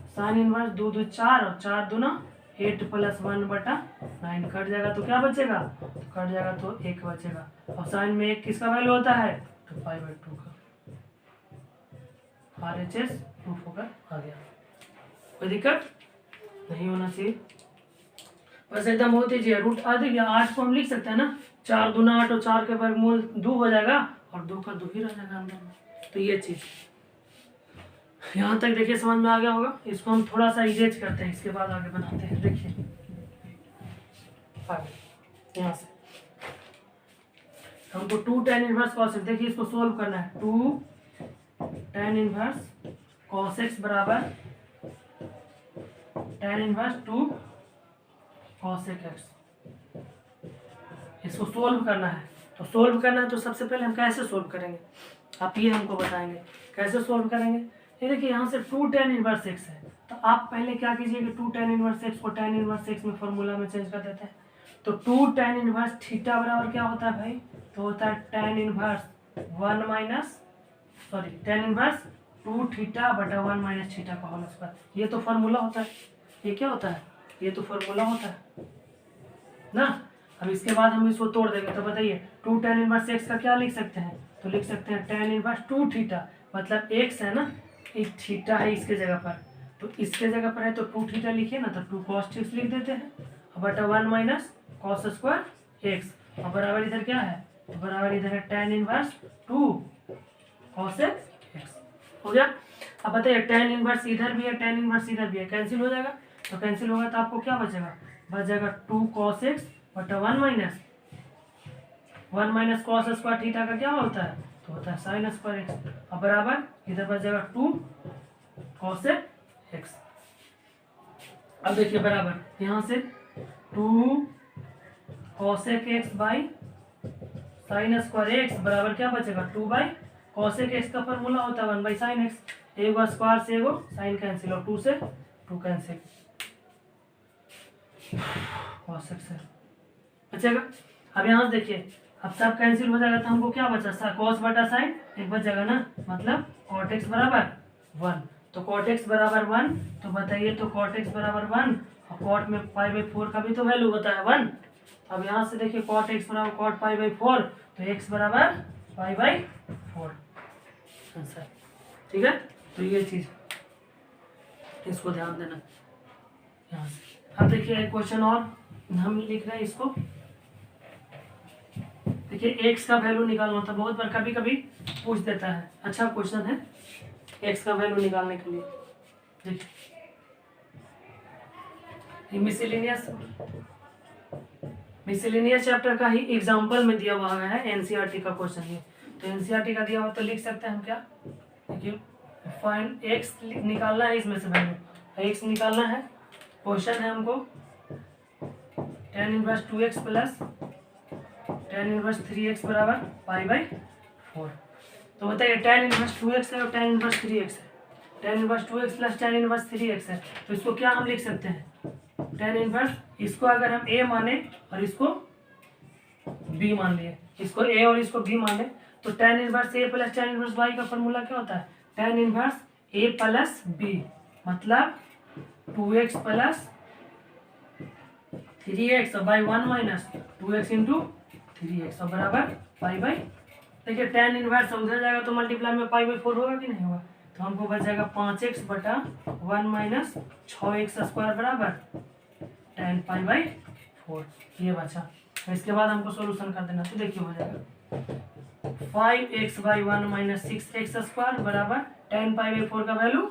साइन इनवर्स 2 2 4 और 4 दूना 8 प्लस 1/9 कट जाएगा तो क्या बचेगा, तो कट जाएगा तो 1 बचेगा और साइन में 1 किसका वैल्यू होता है, तो पाई/2 का। RHS प्रूफ होकर आ गया, कोई दिक्कत नहीं होना चाहिए, बस एकदम हो दीजिए। रूट देखिए 8 को हम लिख सकते हैं ना, 4 दूना 8 और 4 के वर्गमूल 2 हो जाएगा और 2 का 2 ही रह जाएगा अंदर में। तो ये चीज यहाँ तक देखिए समझ में आ गया होगा। इसको हम थोड़ा सा इरेज करते हैं, इसके बाद आगे बनाते हैं। देखिए यहाँ से हमको 2 tan इनवर्स cos x, देखिए इसको सोल्व करना है। 2 tan इनवर्स cos x बराबर tan इनवर्स 2 cos x, इसको सोल्व करना है। तो सोल्व करना है तो सबसे पहले हम कैसे सोल्व करेंगे, आप ये हमको बताएंगे कैसे सोल्व करेंगे। ये देखिए यहाँ से 2 tan इनवर्स x है, तो आप पहले क्या कीजिए कि 2 tan इनवर्स x को tan इनवर्स x में फॉर्मूला में चेंज कर देते हैं। तो 2 tan इनवर्स थीटा बराबर क्या होता है भाई, तो होता है tan इनवर्स 2 थीटा बटा 1 माइनस थीटा का होल स्क्वायर। ये तो फॉर्मूला होता है, ये क्या होता है, ये तो फॉर्मूला होता है ना। अब इसके बाद हम इसको तोड़ देंगे, तो बताइए 2 tan इनवर्स x का क्या लिख सकते हैं, तो लिख सकते हैं tan इनवर्स 2 थीटा, मतलब x है ना, एक थीटा है इसके जगह पर, तो इसके जगह पर है तो 2 थीटा लिखिए ना, तो 2 cos x लिख देते हैं बटा 1 माइनस cos स्क्वायर x और बराबर इधर क्या है, तो बराबर इधर है tan इनवर्स 2 cos x हो गया। अब बताइए tan इनवर्स इधर भी है, tan इनवर्स इधर भी है, कैंसिल हो जाएगा, तो कैंसिल होगा तो आपको क्या बचेगा, बच जाएगा 2 cos x बटा 1 माइनस cos स्क्वायर थीटा का क्या होता है, तो होता है साइन स्क्वायर x और बराबर इधर बच जाएगा 2 cos x। अब देखिए बराबर यहाँ से 2 cos x by sine square x बराबर क्या बचेगा 2 बाई cos x का फॉर्मूला होता है 1 बाई साइन x, एगो स्क्वायर से एगो साइन कैंसिल और 2 से 2 कैंसिल, cos x है बचेगा। अब यहाँ से देखिए, अब सब कैंसिल हो जाएगा तो हमको क्या बचा, cos बटा साइन एक बचेगा ना, मतलब cot x बराबर 1। तो cot x बराबर 1, तो बताइए तो cot x बराबर 1 और cot में π/4 का भी तो वैल्यू होता है 1। अब यहाँ से देखिए cot x बराबर cot π/4, तो x बराबर π/4 आंसर। ठीक है, तो ये चीज़ इसको ध्यान देना यहाँ से। अब देखिए एक क्वेश्चन और हम लिख रहे हैं इसको। देखिए x का वैल्यू निकालना होता है, बहुत बार कभी कभी पूछ देता है, अच्छा क्वेश्चन है x का वैल्यू निकालने के लिए। देखिए मिसलेनियस चैप्टर का ही एग्जाम्पल में दिया हुआ है, एनसीईआरटी का क्वेश्चन है। तो एनसीईआरटी का दिया हुआ तो लिख सकते हैं हम क्या, देखिए फाइंड एक्स निकालना है, इसमें से वैल्यू एक्स निकालना है। क्वेश्चन है हमको tan inverse 2x plus tan inverse 3x बराबर π/4। तो बताइए tan इनवर्स 2x है और tan इनवर्स 3x है, tan inverse 2x plus tan inverse 3x है, तो इसको क्या हम लिख सकते हैं, tan इनवर्स, इसको अगर हम a माने और इसको b मान लिए, इसको a और इसको b माने, तो tan inverse a plus tan inverse y का फॉर्मूला क्या होता है, tan inverse a plus b, मतलब 2x प्लस 3x और by 1 minus 2x into 3x और बराबर π/। देखिए tan इनवर्स उधर जाएगा तो मल्टीप्लाई में π/4 होगा कि नहीं होगा, तो हमको बच जाएगा 5x बटा 1 माइनस 6x स्क्वायर बराबर tan π/4, ये बचा। इसके बाद हमको सोल्यूशन कर देना, तो देखिए हो जाएगा 5x/1 माइनस 6x स्क्वायर बराबर tan π/4 का वैल्यू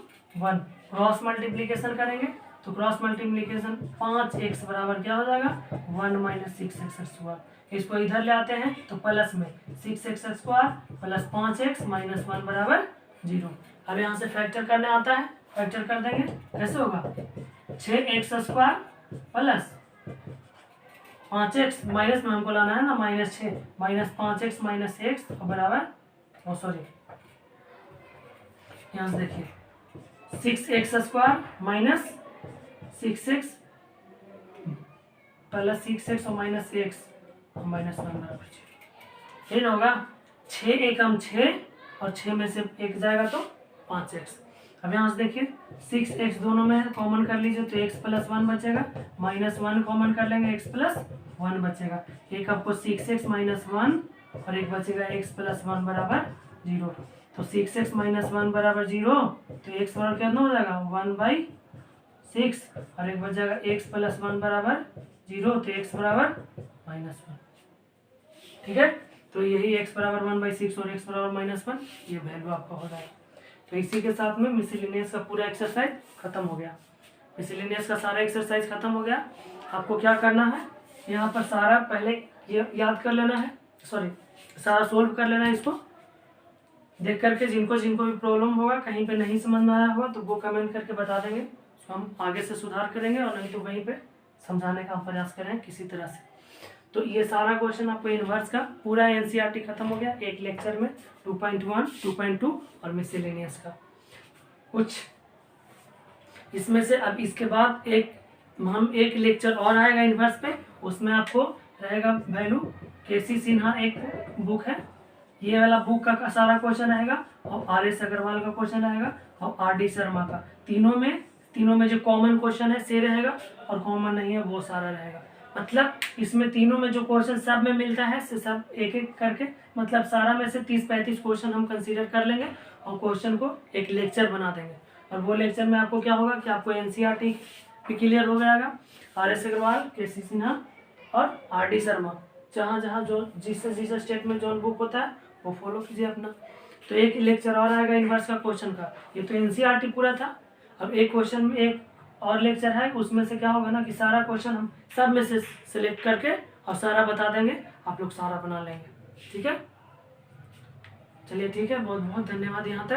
1। क्रॉस मल्टीप्लीकेशन करेंगे तो क्रॉस मल्टीप्लीकेशन 5x बराबर क्या हो जाएगा 1 माइनस 6x स्क्वायर। इसको इधर ले आते हैं तो प्लस में 6x square plus 5x minus 1 बराबर 0। अब यहाँ से फैक्टर करने आता है, फैक्टर कर देंगे, कैसे होगा 6x square plus 5x, minus में हमको लाना है ना, -6 माइनस 5x माइनस x बराबर सॉरी यहाँ से देखिए 6x square minus 6x plus 6x और माइनस x और माइनस 1 बराबर 6। ये ना होगा 6 एकम 6 और 6 में से 1 जाएगा तो 5x। अब यहाँ से देखिए 6x दोनों में कॉमन कर लीजिए तो x प्लस 1 बचेगा, माइनस 1 कॉमन कर लेंगे x प्लस 1 बचेगा, एक आपको 6x माइनस 1 और एक बचेगा x प्लस 1 बराबर 0। तो 6x माइनस 1 बराबर 0, तो x बराबर कितना हो जाएगा 1/6 और एक बच जाएगा x प्लस 1 बराबर 0, तो x बराबर -1। ठीक है, तो यही x बराबर 1/6 और x बराबर -1 ये वैल्यू आपका हो जाएगा। तो इसी के साथ में मिसलेनियस का पूरा एक्सरसाइज खत्म हो गया। मिसलेनियस का सारा एक्सरसाइज खत्म हो गया। आपको क्या करना है, यहाँ पर सारा पहले ये याद कर लेना है, सॉरी सारा सोल्व कर लेना है। इसको देख करके जिनको जिनको भी प्रॉब्लम होगा, कहीं पे नहीं समझ में आया होगा तो वो कमेंट करके बता देंगे, तो हम आगे से सुधार करेंगे, और नहीं तो वहीं पे समझाने का प्रयास करें किसी तरह से। तो ये सारा क्वेश्चन आपको इनवर्स का पूरा एनसीईआरटी खत्म हो गया एक लेक्चर में, 2.1, 2.2 और मिसलेनियस का कुछ इसमें से। अब इसके बाद एक लेक्चर और आएगा इनवर्स पे, उसमें आपको रहेगा वैल्यू। केसी सिन्हा एक बुक है, ये वाला बुक का सारा क्वेश्चन आएगा, और RS अग्रवाल का क्वेश्चन आएगा, और RD शर्मा का। तीनों में जो कॉमन क्वेश्चन है से रहेगा, और कॉमन नहीं है वो सारा रहेगा। मतलब इसमें तीनों में जो क्वेश्चन सब में मिलता है से सब एक एक करके, मतलब सारा में से 30-35 क्वेश्चन हम कंसीडर कर लेंगे और क्वेश्चन को एक लेक्चर बना देंगे। और वो लेक्चर में आपको क्या होगा कि आपको एनसीईआरटी भी क्लियर हो जाएगा, RS अग्रवाल, केसी सिन्हा और RD शर्मा, जहाँ जहाँ जो जिस स्टेट में जो बुक होता है वो फॉलो कीजिए अपना। तो एक लेक्चर और आएगा इनवर्स का क्वेश्चन का। ये तो एनसीईआरटी पूरा था। अब एक क्वेश्चन में एक और लेक्चर है, उसमें से क्या होगा ना कि सारा क्वेश्चन हम सब में से सिलेक्ट करके और सारा बता देंगे, आप लोग सारा बना लेंगे। ठीक है, चलिए ठीक है, बहुत बहुत धन्यवाद यहाँ तक।